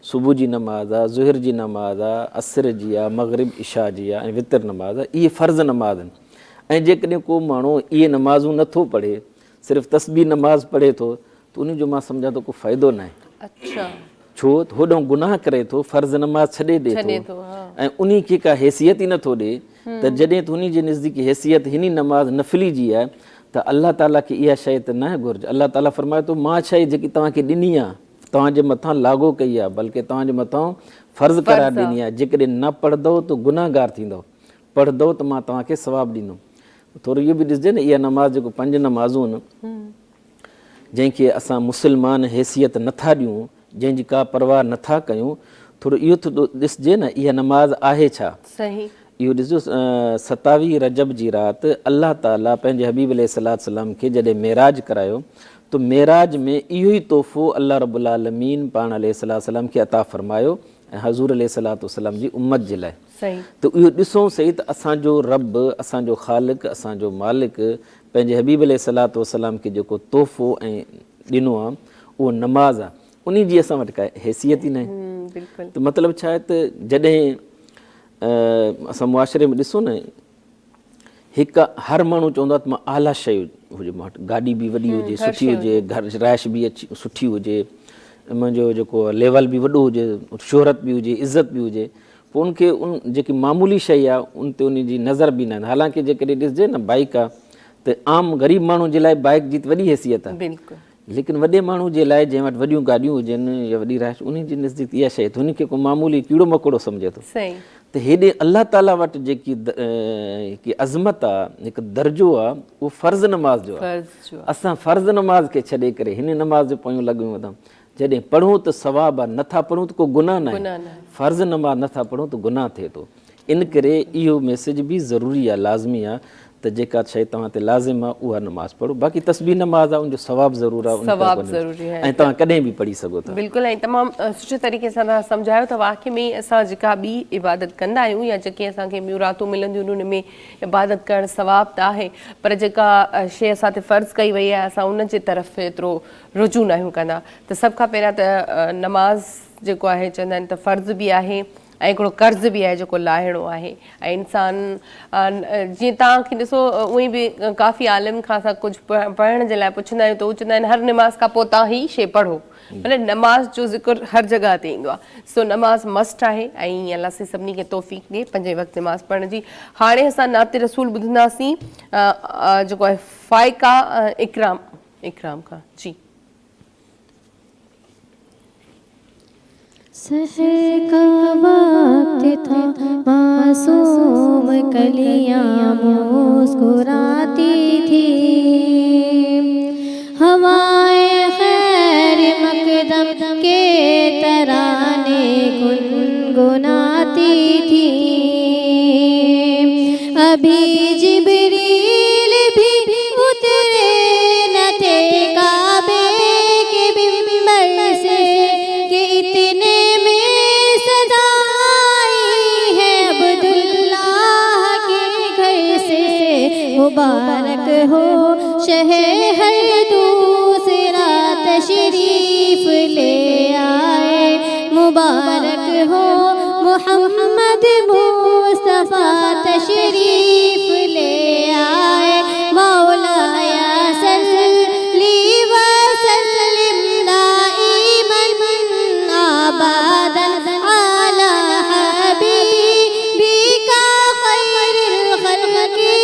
सुबुह जी नमाज़ आहे, ज़ुहर जी नमाज़ आहे, असर जी आहे, मग़रिब इशा जी आहे, ऐं वितर नमाज़ आहे। इहे फ़र्ज़ नमाज़ आहिनि। ऐं जेकॾहिं को माण्हू इहे नमाज़ूं नथो पढ़े, सिर्फ़ु तस्बीह नमाज़ पढ़े थो, त उन जो मां सम्झां थो को फ़ाइदो न आहे। अच्छा, छो त होॾो गुनाह करे थो, फ़र्ज़ नमाज़ छॾे ॾिए थो, ऐं उन खे का हैसियत ई नथो ॾिए। त जॾहिं त उन जे नज़दीक हैसियत हिन नमाज़ नफ़िली जी आहे, त अल्लाह ताला खे इहा शइ त न घुरिजे। अल्लाह ताला फरमाए थो, मां शइ जेकी तव्हांखे ॾिनी आहे, तव्हांजे मथां लागू कई आहे, बल्कि तव्हांजे मथां फ़र्ज़ करार ॾिनी आहे। जेकॾहिं न पढ़ंदव त गुनाहगार थींदव, पढ़ंदव त मां तव्हांखे सवाबु ॾींदुमि। थोरो इहो बि ॾिसजे न, इहा नमाज़ जेको 5 नमाज़ूं आहिनि, जंहिंखे असां मुस्लमान हैसियत नथा ॾियूं, जंहिंजी का परवाह नथा कयूं, थोरो इहो ॾिसजे न इहा नमाज़ आहे छा। सही। इहो ॾिसो 27 रजब जी राति अल्लाह ताला पंहिंजे हबीब अलैहिस्सलाम खे जॾहिं मेराज करायो त मेराज में इहो ई तोहफ़ो अल्लाह रब्बुल आलमीन पाण अलैहिस्सलाम खे अता फ़रमायो ऐं हज़ूर अलैहिस्सलाम जी उम्मत जे लाइ। सही त इहो ॾिसूं सही त असांजो रब, असांजो ख़ालिक, असांजो मालिक पंहिंजे हबीब अलैहिस्सलाम खे जेको तोहफ़ो ऐं ॾिनो आहे उहो नमाज़ आहे, उन जी असां वटि का हैसियत ई न आहे। बिल्कुलु त मतिलबु छा आहे त जॾहिं असां मुआशिरे में ॾिसूं न, हिकु हर माण्हू चवंदो आहे त मां आला शइ हुजे, मूं वटि गाॾी बि वॾी हुजे, सुठी हुजे, घर राइश बि सुठी हुजे, मुंहिंजो जेको लेवल बि वॾो हुजे, शोहरत बि हुजे, इज़त बि हुजे, पोइ उनखे उन जेकी मामूली शइ आहे उन ते उन जी नज़र बि न आहिनि। हालांकि जेकॾहिं ॾिसजे न बाइक आहे त आम ग़रीब माण्हू जे लाइ बाइक जी त वॾी हैसियत आहे, बिल्कुलु लेकिन वॾे माण्हू जे लाइ जंहिं वटि वॾियूं गाॾियूं हुजनि या वॾी राइश, उन जी नज़दीक इहा शइ त हुनखे को मामूली कीड़ो मकोड़ो सम्झे थो। सही त हेॾे अल्लाह ताला वटि जेकी अज़मत आहे, हिकु दर्जो आहे, उहो फ़र्ज़ु नमाज़ जो आहे। फर्ज़ जो असां फ़र्ज़ु नमाज़ खे छॾे करे हिन नमाज़ जे पोयूं लॻूं वधूं। जॾहिं पढ़ूं त सवाबु आहे, नथा पढ़ूं त को गुनाह न गुनाह आहे। न आहे। फ़र्ज़ु नमाज़ नथा पढ़ूं त गुनाह थिए थो। इन करे इहो मैसेज बि ज़रूरी आहे, लाज़मी आहे त जेका शइ तव्हां ते लाज़िम आहे उहा नमाज़ पढ़ो। बाक़ी तस्बीह नमाज़ आहे, उनजो सवाबु ज़रूरु आहे, सवाबु ज़रूरी आहे। ऐं तव्हां कॾहिं बि पढ़ी सघो था। बिल्कुलु, ऐं तमामु सुठे तरीक़े सां तव्हां सम्झायो त वाक़ई में असां जेका ॿी इबादत कंदा आहियूं या जेके असांखे ॿियूं रातूं मिलंदियूं आहिनि उन में इबादत करणु सवाबु त आहे, पर जेका शइ असां ते फ़र्ज़ु कई वई आहे असां उन जे तरफ़ एतिरो रुजू न आहियूं कंदा। त सभ खां पहिरियां त नमाज़ जेको आहे चवंदा आहिनि त फ़र्ज़ु बि आहे ऐं हिकिड़ो कर्ज़ बि आहे जेको लाहिणो आहे। ऐं इंसान जीअं तव्हांखे ॾिसो उहे बि काफ़ी आलिम खां असां कुझु पढ़ण जे लाइ पुछंदा आहियूं त उहे चवंदा आहिनि हर नमाज़ खां पोइ तव्हां ही शइ पढ़ो, मतिलबु नमाज़ जो ज़िक्र हर जॻह ते ईंदो आहे। सो नमाज़ मस्ट आहे ऐं अलाह से सभिनी खे तौफ़ीक़ ॾिए पंजे वक़्तु नमाज़ पढ़ण जी। हाणे असां नाते रसूल ॿुधंदासीं जेको आहे फ़ाइका इकराम खां। जी सहर का वक्त था, मासूम कलियां मुस्कुराती थी, हवाएं खैर मकदम के तराने गुनगुनाती थी। अभी जिब्रील भी उतरे न थे काबे के मिंबर से कि इतने मुबारक हो शहर दूसरा तशरीफ ले आए, मुबारक हो मोहम्मद मुस्तफ़ा तशरीफ ले आए। मौलाया सल्ली व सल्लिम दाइमन अबदन अला हबीबिका खैरिल खल्क़ि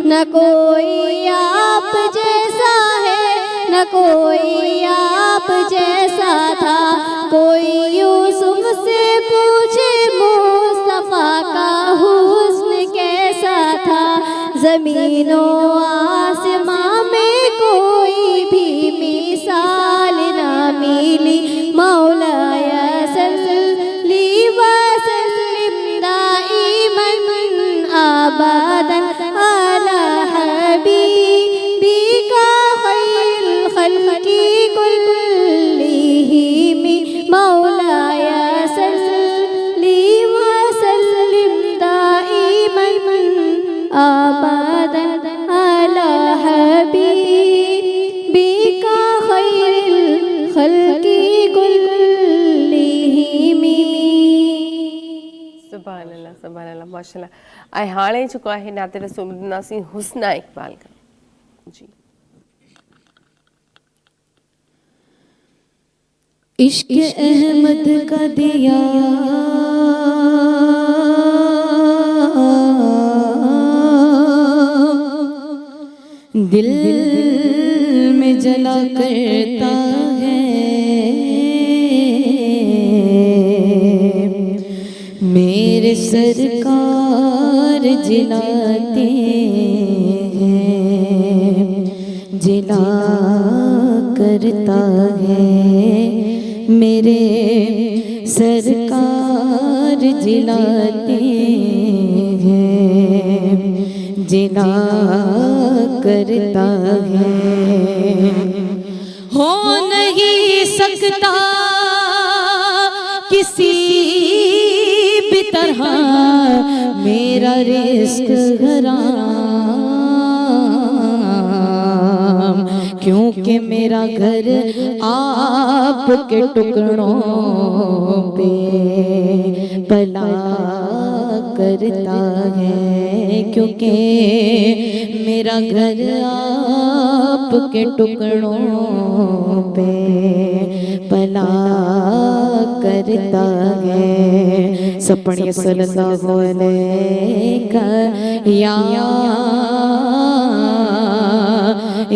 न कोई आप जैसा है, न कोई आप जैसा था। कोई यूसुफ से पूछे मुस्तफा का हुस्न कैसा था। ज़मीनों आसमां में कोई भी मिसाल ना मिली। मौलाया सल्ली व सल्लिम दाइमन अबदन अला हबीबिका खैरुल खल्क़ि कुल्लिहिम। मौलाया सल्ली व सल्लिम दाइमन अबदन अला हबीबिका खैरुल खल्क़ि कुल्लिहिम। सुभान अल्लाह माशाल्लाह। ऐं हाणे जेको आहे नाते रसूल ॿुधंदासीं हुस्ना इक़बाल खां। जी इश्क अहमद का दिया दिल में जला करता है। मेरे सरकार जिलाते हैं, जिला करता है। मेरे सरकार जिलाते हैं, जिला करता है। हो नहीं सकता किसी भी तरह मेरा रिस्क हराम, क्योंकि मेरा घर आपके टुकड़ों पे पला करता है। क्योंकि मेरा घर आपके टुकड़ों पे पला करता है। सपने सल्लल्लाहु अलैहि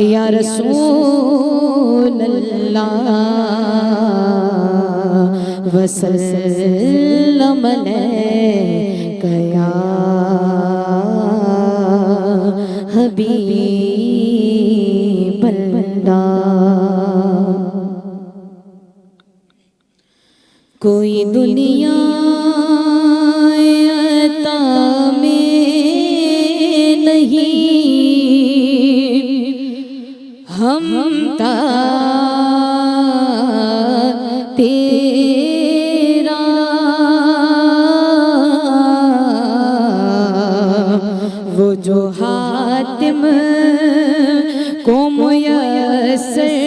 या रसूल अल्लाह वसल्लम अलैका या हबीब अल्लाह। कोई दुनिया अता में नहीं, हम तेरा वो जो हातिम को मुयस्सर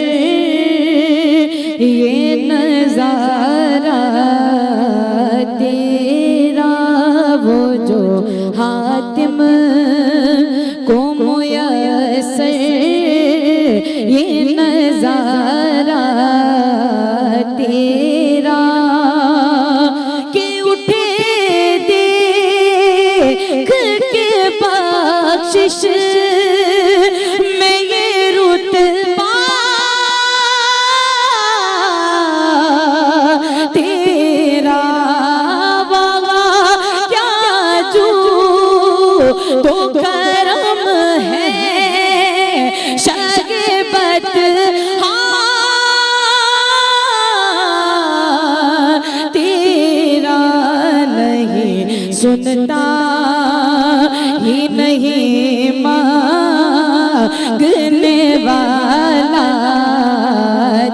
ये नज़ारा तेरा। वो जो हातिम को मुयस्सर ये नज़ारा तेरा। के उठे देख के बख्शिश में ये रुतबा तेरा। वाह क्या जो तो करम है शगबत तेरा। नहीं सुनता ही नहीं मांगने वाला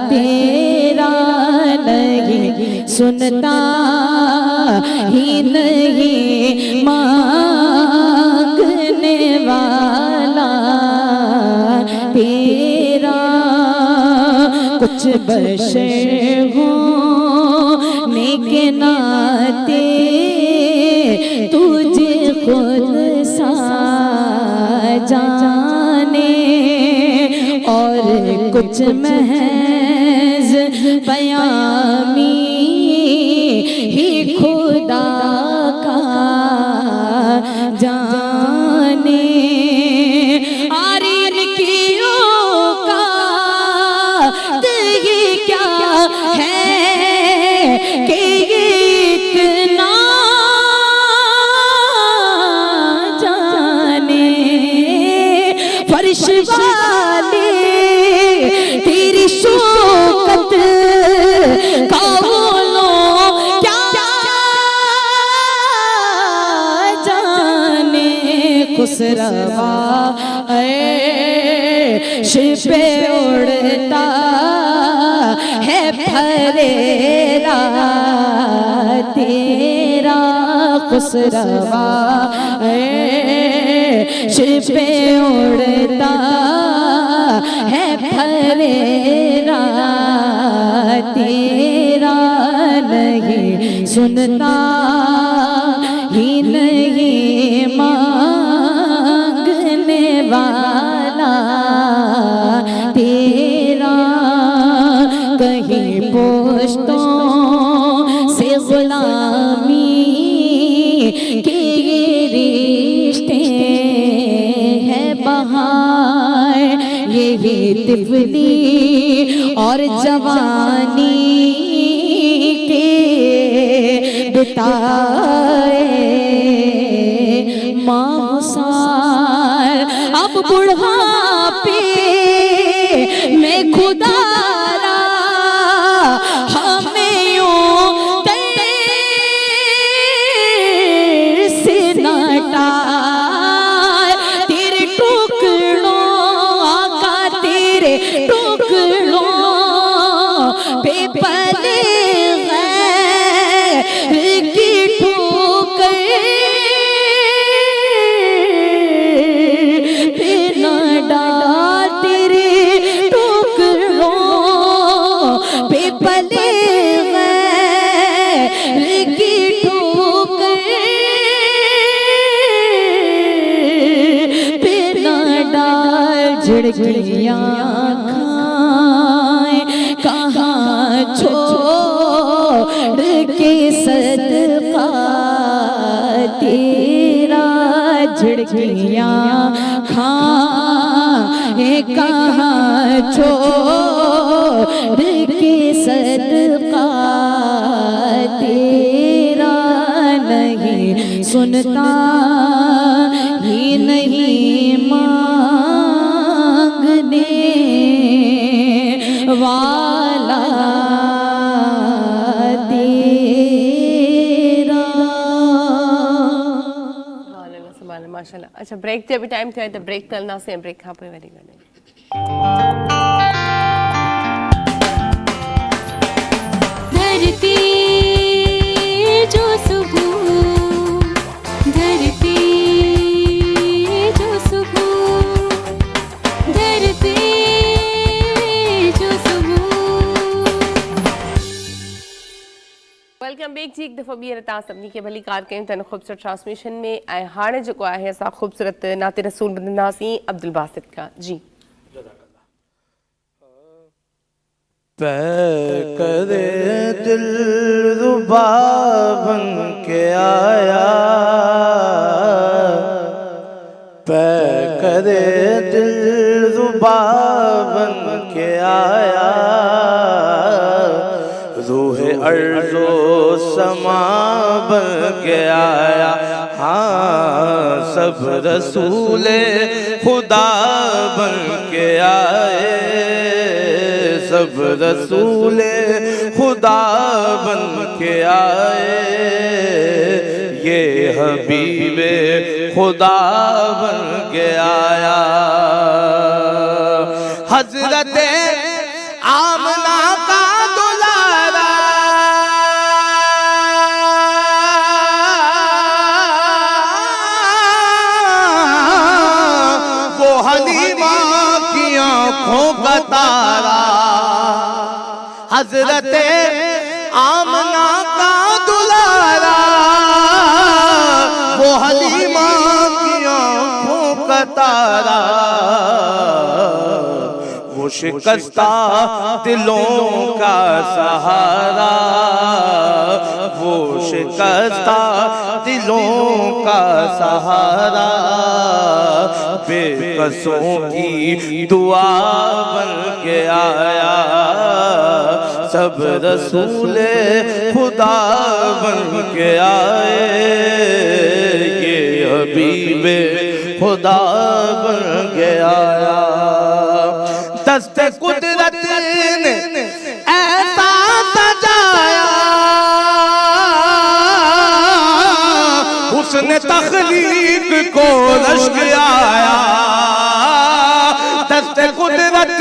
तेरा। नहीं सुनता ही नहीं मांगने वाला तेरा। कुछ बशर होने के नाते तुझे खुद सा जाने, और कुछ महज बयामी ही खुदा का जाने। फर्श वाले तेरी शौकत का बोलो क्या जाने खुसरवा शिप पे उड़ता है फरेरा तेरा खुसरवा शिप पे उड़ता है फरेरा तेरा नहीं सुनता ही नहीं मांगने वाला तेरा कहीं पोस्तों से गुलामी के ये रिश्ते हैं बहार यही तिफली और जवानी के बिताए मासार अब बुढ़ापे में खुदारा हमें यूं से नटाए तेरे टुकड़ों आका तेरे टुकड़ों पे पले गैर की ठोकर पे न डाल तेरे टुकड़ों पे पले गैर की ठोकर पे न डाल झिड़कियाँ खाए कहाँ छोड़ के सदका तेरा झिड़कियाँ खाए कहाँ छोड़ के सदका तेरा नहीं सुनता ही नहीं मांगने वाला तेरा। माशाल्लाह। अच्छा ब्रेक ते अभी टाइम थियो त ब्रेक करना से ब्रेक खां पोइ वरी गॾु धरती जो सुबह धरती जो सुबह धरती जो सुबह। वेलकम बैक जी। एक दफ़ो ॿीहर तव्हां सभिनी खे भली कार कयूं था ख़ूबसूरत ट्रांसमिशन में ऐं हाणे जेको आहे असां ख़ूबसूरत नाते रसूल ॿुधंदासीं अब्दुल बासित खां जी। पै करे दिल रुबा बन के आया पै करे दिल रुबा बन के आया रूह अर्ज़ो समा बन के आया हाँ सब रसूले खुदा बन के आए सब रसूले खुदा बन के आए ये हबीबे खुदा बन के आया हजरत आमना का दुलारा वो हलीमा की आँखों का तारा हजरत आमना का दुलारा वो हलीमा की आँखों का तारा वो शिकस्ता दिलों का सहारा वो शिकस्ता दिलों का सहारा बेकसों की दुआ बन के आया सब रसूले खुदा बन के आए ये हबीब खुदा बन के आया। दस्ते कुदरत ने ऐसा सजाया, उसने तख्लीक को रश्क आया। दस्ते कुदरत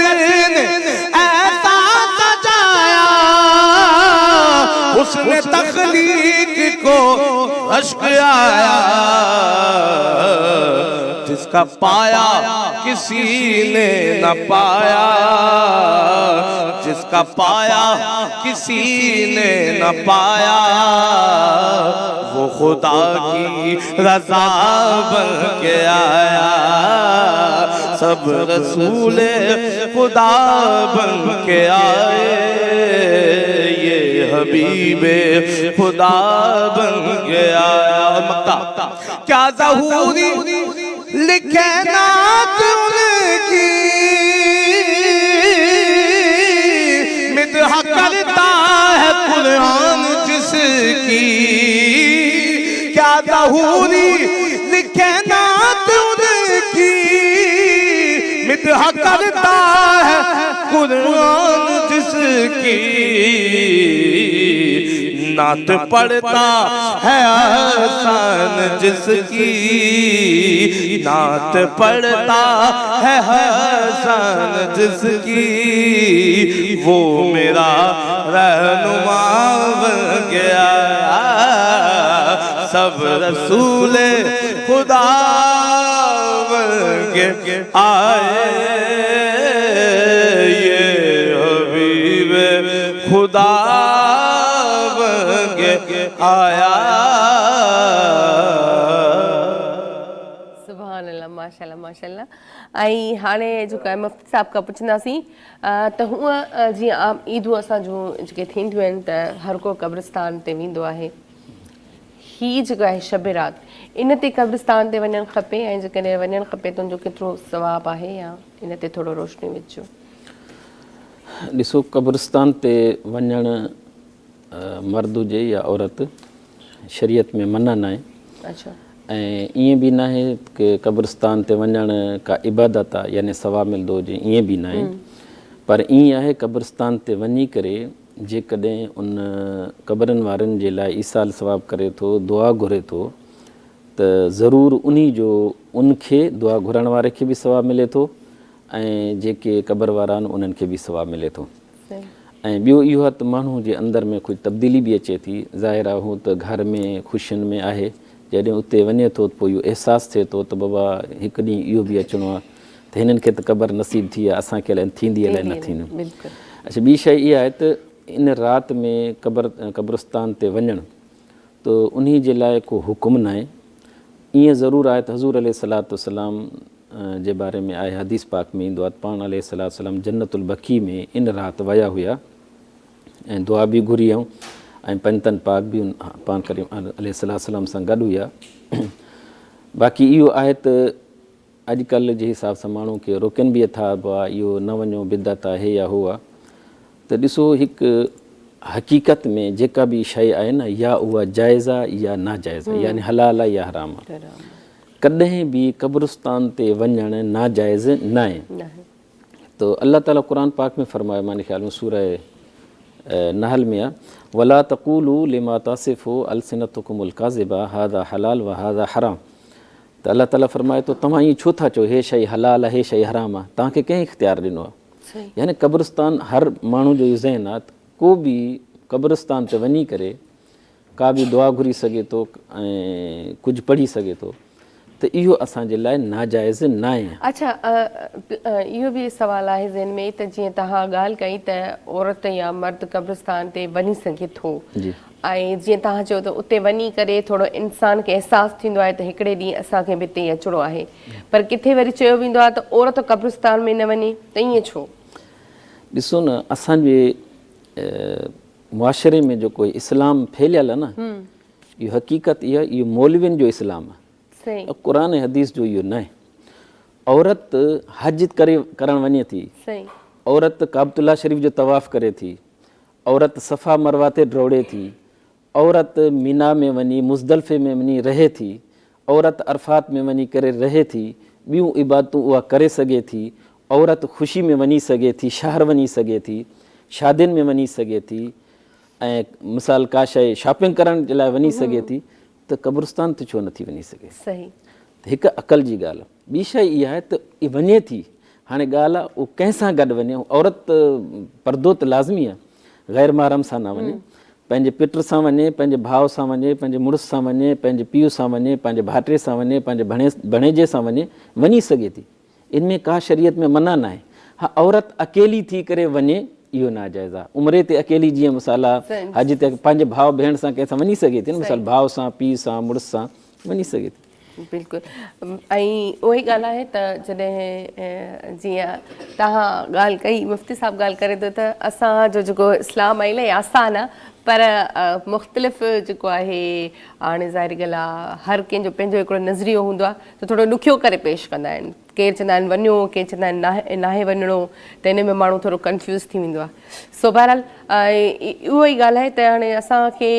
ने ऐसा सजाया, उसने तख्लीक को रश्क आया। जिसका पाया किसी ने न पाया, जिसका पाया किसी ने न पाया, वो खुदा की रज़ा बन के आया। सब रसूले खुदा बन के आए, ये हबीबे खुदा बन के आया। मक्का क्या ज़हूरी लिखे नात उनकी, मिदह करता है कुरान जिसकी। क्या ज़हूरी लिखे नात उनकी, मिदह करता है कुरान जिसकी। नात पढ़ता है हसन जिसकी, नात पढ़ता है हसन जिसकी। वो मेरा रहनुमा बन गया। सब रसूले खुदा बन के आए, ये हबीब खुदा बन के आया। सुभान अल्लाह, माशाल्लाह माशाल्लाह। ऐं हाणे जेको आहे मुफ़्ती साहब खां पुछंदासीं त हूअं जीअं आम ईदूं असांजूं जेके थींदियूं आहिनि त हर को क़ब्रिस्तान ते वेंदो आहे। हीअ जेको आहे शब रात, इन ते क़ब्रिस्तान ते वञणु खपे, ऐं जेकॾहिं वञणु खपे त उनजो केतिरो सवाबु आहे, या इन ते थोरो रोशनी विझो। ॾिसो, क़ब्रिस्तान ते वञणु मर्द हुजे या औरत, शरीयत में मना न आहे। अच्छा। ऐं ईअं बि न आहे की क़ब्रिस्तान ते वञणु का इबादत आहे, यानी सवाबु मिलंदो हुजे, ईअं बि न आहे। पर ईअं आहे, क़ब्रिस्तान ते वञी करे जेकॾहिं उन क़बरनि वारनि जे लाइ ईसाल सवाबु करे थो, दुआ घुरे थो, त ज़रूरु उनखे दुआ घुरण वारे खे बि सवाबु मिले थो, ऐं जेके क़बर वारा आहिनि उन्हनि खे बि सवाबु मिले थो। ऐं ॿियो इहो आहे त माण्हू जे अंदरि में कुझु तब्दीली बि अचे थी। ज़ाहिर आहे हू त घर में ख़ुशियुनि में आहे, जॾहिं उते वञे थो त पोइ इहो अहसासु थिए थो त बाबा हिकु ॾींहुं इहो बि अचिणो आहे त हिननि खे त क़बर नसीबु थी आहे, असांखे अलाए थींदी अलाए न थींदी। अच्छा, ॿी शइ इहा आहे त इन राति में क़ब्रिस्तान ते वञणु त उन जे लाइ को हुकुम न आहे। ईअं ज़रूरु आहे त हज़ूर अलैहिस्सलातु वस्सलाम जे बारे में आहे, हदीस पाक में ईंदो आहे, पाण अलैहिस्सलातु वस्सलाम जन्नतुल बकी में इन राति विया हुया ऐं दुआ बि घुरी ऐं पंजतन पाक बि पाण करीम अलैहिस्सलातु वस्सलाम सां गॾु हुया। बाक़ी इहो आहे त अॼुकल्ह जे हिसाब सां माण्हू खे रोकनि बि था, इहो न वञो, बिदत आहे या हो आहे। त ॾिसो, हिकु हक़ीक़त में जेका बि शइ आहे न, या उहा जाइज़ आहे या नाजाइज़ आहे, यानी हलाल आहे या हराम आहे। कॾहिं बि क़ब्रिस्तान ते वञणु नाजाइज़ न आहे। तो अल्लाह ताला क़ुरान पाक में फरमायो, माने ख़्याल में सूरह नहल में आहे, वला तक़ूलू लिमा तासिफ़ु अलसिनतुकुमुल काज़िबा हाज़ा हलाल व हाज़ा हराम। त अल्लाह ताला फरमाए थो, तव्हां ईअं छो था चओ हे शइ हलाल आहे, हे शइ हराम आहे? तव्हांखे कंहिं इख़्तियार ॾिनो आहे? यानी क़ब्रिस्तान हर माण्हू जो इहो ज़हन आहे, को बि क़ब्रिस्तान ते वञी करे का बि दुआ घुरी सघे थो ऐं कुझु पढ़ी सघे थो, त इहो असांजे लाइ नाजाइज़ न आहे। अच्छा, इहो बि सवाल आहे ज़हन में त जीअं तव्हां ॻाल्हि कई त औरत या मर्द क़ब्रिस्तान ते वञी सघे थो, ऐं जीअं तव्हां चयो त उते वञी करे थोरो इंसान खे अहसासु थींदो आहे त हिकिड़े ॾींहुं असांखे बि हिते अचिणो आहे, पर किथे वरी चयो वेंदो आहे त औरत क़ब्रिस्तान में न वञे, त ईअं छो? ॾिसो न, असांजे मुआशरे में जेको इस्लाम फैलियल आहे न, इहो हक़ीक़त इहा, इहो मौलवियुनि जो इस्लाम आहे, क़ुरान ऐं हदीस जो इहो न आहे। औरत हज करणु वञे थी, औरत काबतुल्ला शरीफ़ जो तवाफ़ करे थी, औरत सफ़ा मरवा ते डोड़े थी, औरत मीना में वञी मुज़दलिफ़े में वञी रहे थी, औरत अरफात में वञी करे रहे थी, ॿियूं इबादतूं उहा करे सघे थी। औरत ख़ुशी में वञी सघे थी, शहर वञी सघे थी, शादियुनि में वञी सघे थी, ऐं मिसाल का शइ शॉपिंग करण जे लाइ वञी सघे थी, त क़ब्रिस्तान ते छो नथी वञी सघे? सही। त हिकु अक़ल जी ॻाल्हि आहे। ॿी शइ इहा आहे त इहा वञे थी, हाणे ॻाल्हि आहे उहो कंहिंसां गॾु वञे। औरत परदो त लाज़मी आहे, ग़ैर महरम सां न वञे, पंहिंजे पिट सां वञे, पंहिंजे भाउ सां वञे, पंहिंजे मुड़ुस सां वञे, पंहिंजे पीउ सां वञे, पंहिंजे भाइटे सां वञे, पंहिंजे भणेजे सां वञी सघे थी। इन में का शरीयत में मना न आहे। हा, औरत अकेली थी करे वञे इहो नाजाइज़ आहे। उमिरि ते अकेली, जीअं मिसाल आहे हज ते पंहिंजे भाउ भेण सां कंहिंसां वञी सघे थी न, मिसाल भाउ सां, पीउ सां, मुड़ुस सां वञी सघे थी। बिल्कुलु। ऐं उहो ई ॻाल्हि आहे त जॾहिं जीअं तव्हां ॻाल्हि कई, मुफ़्ती साहिबु ॻाल्हि करे थो त असांजो जेको इस्लाम आहे इलाही आसान आहे, पर मुख़्तलिफ़ जेको आहे, हाणे ज़ाहिर ॻाल्हि आहे हर कंहिंजो पंहिंजो हिकिड़ो नज़रियो हूंदो आहे, त थोरो ॾुखियो करे पेश कंदा आहिनि। केरु चवंदा आहिनि वञो, केरु चवंदा आहिनि नाहे वञिणो, त इन में माण्हू थोरो कंफ्यूज़ थी वेंदो आहे। सो बहरहाल उहो ई ॻाल्हि आहे त हाणे असांखे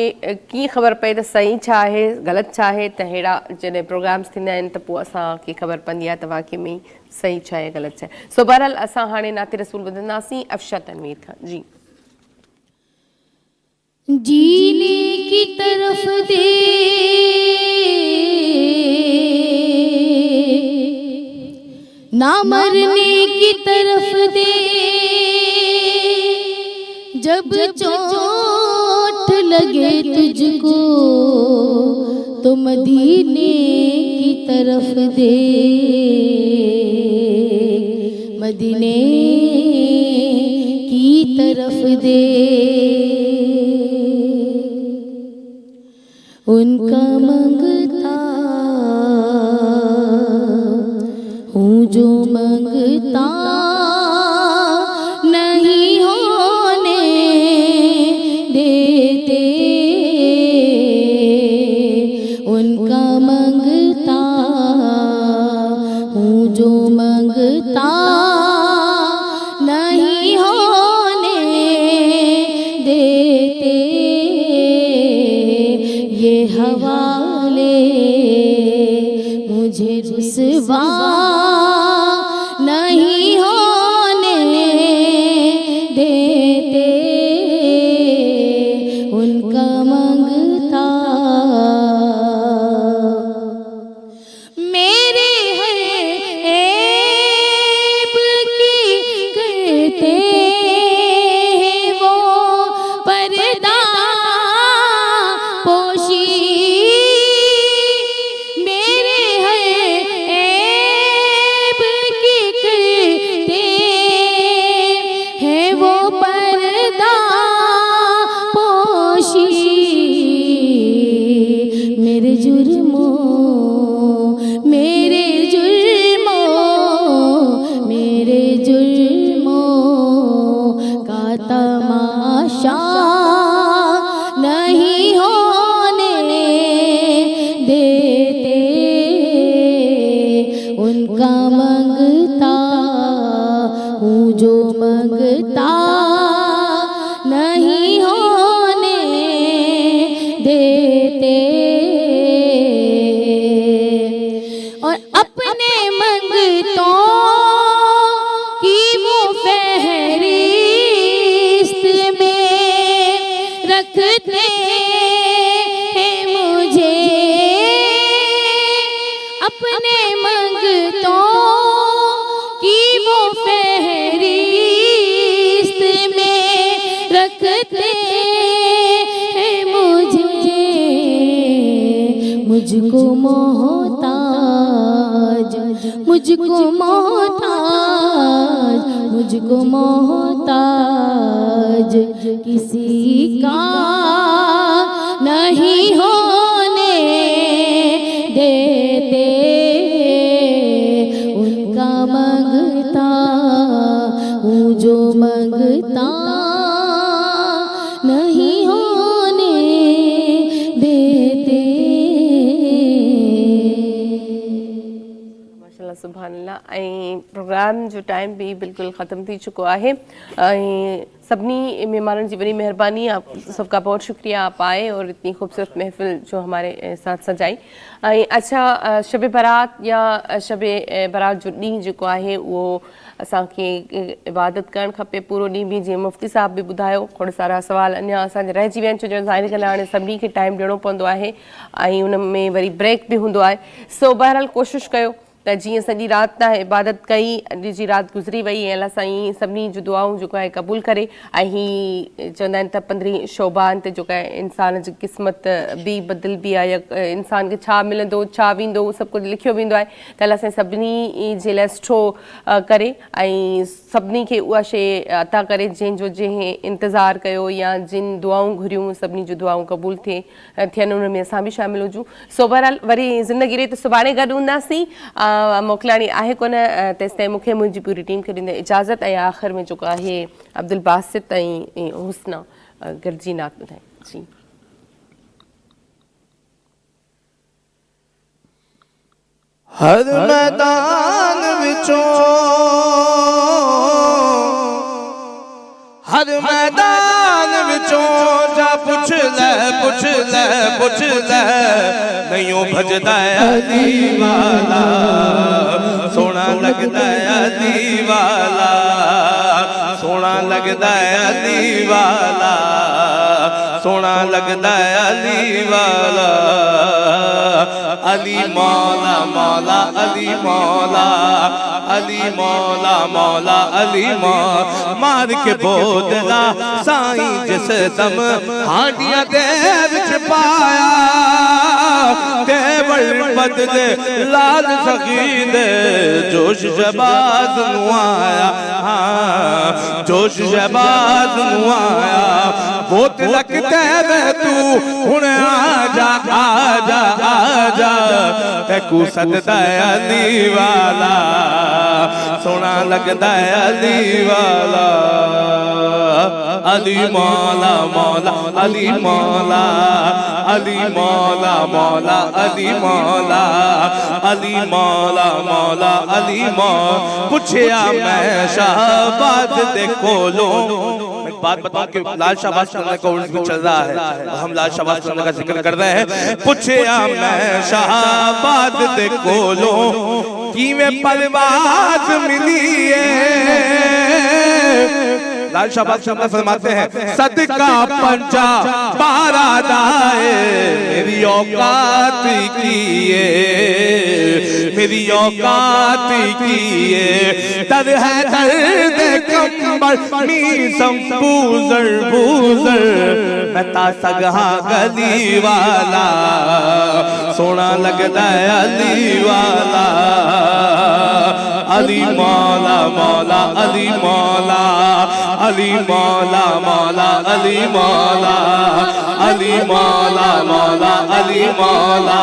कीअं ख़बर पए त सही छा आहे, ग़लति छा आहे, त अहिड़ा जॾहिं प्रोग्राम्स थींदा आहिनि त पोइ असांखे ख़बर पवंदी आहे त वाक़ई में सही छा आहे, ग़लति छा आहे। सो बहरहाल असां हाणे नाते रसूल ॿुधंदासीं अफ़शा तनवीर खां। जी। जीने की तरफ दे ना मरने की तरफ दे, जब चोट लगे तुझको तो मदीने की तरफ दे, मदीने की तरफ दे। उनका मंगता हूँ जो मंगता नहीं होने देते, उनका मंगता हूँ जो मंगता नहीं होने देते। ये हवाले मुझे रुसवा नहीं होने देते, उनका मंगता मेरे ऐब की करते हैं वो पर्दा पोशी, मेरे ऐब की करते हैं वो पर्दा पोशी। मेरे जुर्मों का तमाशा नहीं होने देते, उनका मंगता हूँ जो मंगता नहीं होने देते। और अपने मंगतों की वो फहरिस्त में रखते हैं मुझे, अपने मंगतों की वो फहरिस्त में रखते हैं मुझे। मुझको मोहताज, मुझको मोहताज, मुझको मोहताज किसी का नहीं होने देते, उनका मंगता हूँ जो मंगता नहीं होने देते। माशाल्लाह, सुभानअल्लाह। ऐं प्रोग्राम जो टाइम भी बिल्कुलु ख़त्म थी चुको आहे। ऐं सभिनी मेहमानों की बड़ी मेहरबानी, आप सबका बहुत शुक्रिया, आप आए और इतनी खूबसूरत महफिल जो हमारे साथ सजाई। ऐं अच्छा, शब बारात या शब बारात जो ॾींहुं जेको आहे उहो असांखे इबादत करणु खपे पूरो ॾींहुं बि, जीअं मुफ़्ती साहब बि ॿुधायो। खोड़ सारा सवाल अञा असांजे रहिजी विया आहिनि, छो जो ज़ाहिर ॻाल्हि आहे हाणे सभिनी खे टाइम ॾियणो पवंदो आहे ऐं उन में वरी ब्रेक बि हूंदो आहे। सो बहरहाल कोशिशि कयो त जीअं सॼी राति तव्हां इबादत कई, अॼु जी राति गुज़री वई ऐं अलाह साईं सभिनी जूं दुआऊं जेको आहे क़बूल करे। ऐं ही चवंदा आहिनि त 15 शोबान ते जेको आहे इंसान जी क़िस्मत बि बदिलबी आहे, या इंसान खे छा मिलंदो छा वेंदो सभु कुझु लिखियो वेंदो आहे। त अलाह साईं सभिनी जे लाइ सुठो करे ऐं सभिनी खे उहा शइ अता करे जंहिंजो जंहिं इंतज़ारु कयो या जिन दुआऊं घुरियूं सभिनी जूं दुआऊं क़बूल थियनि, उन में असां बि शामिल हुजूं। सो बहरहाल वरी ज़िंदगी रे त सुभाणे गॾु हूंदासीं। मोकिलाणी आहे कोन, तेसिताईं मूंखे मुंहिंजी पूरी टीम खे ॾींदे इजाज़त। ऐं आख़िर में जेको आहे अब्दुल बासित ऐं हुस्ना गॾिजी नात ॿुधाए। जी हर मैदान विचों, हर मैदान विचों जा पुछ ले नहीं भजदा अली वाला, सोना लगदा अली वाला, सोना लगदा अली वाला, सोना लगदा अली वाला। अली मौला मौला अली मौला, अली मौला मौला अली मौला। मार के बोदला साईं जिस दम हांडिया दे विच पाया, तेवल बदले लाल सखी दे जोश शबाज नुआया, जोश शबाज नुआया। बोतल लगते में तू हुण आजा आजा आजा, तैकू सददा अली वाला, सोना लगदा अली वाला। अली मौला मौला अली मौला, अली मौला मौला अली मौला, अली मौला मौला अली मौला। पूछया मैं शाहबाज दे कोलों, बात बताऊं कि लाल शाहबाज का उर्स भी चल रहा है, हम लाल शाहबाज का जिक्र कर रहे हैं। पूछया मैं शाहबाज दे कोलों कि में परवाज मिली है। लाल शाहबाज फरमाते हैं सदका पंजा बारा दाए, मेरी औकात किए, मेरी औकात किए। दर है दर्द कंबल मी संपूजर बूजर, मैं तासगहा गली वाला, सोना लगदा अली वाला। अली मौला मौला अली मौला, अली मौला मौला अली मौला, अली मौला मौला अली मौला,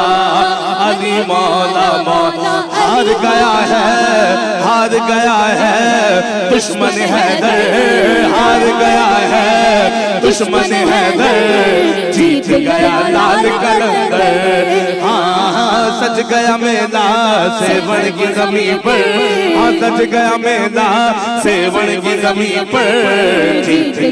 अली मौला मौला। हार गया है, हार गया है दुश्मन हैदर, हार गया है दुश्मन हैदर, जीत गया लाल कलंदर। हाँ सज गया मेला सेवन की जमीन पर, हाँ सज गया मेला सेवन की जमीन पर, जीत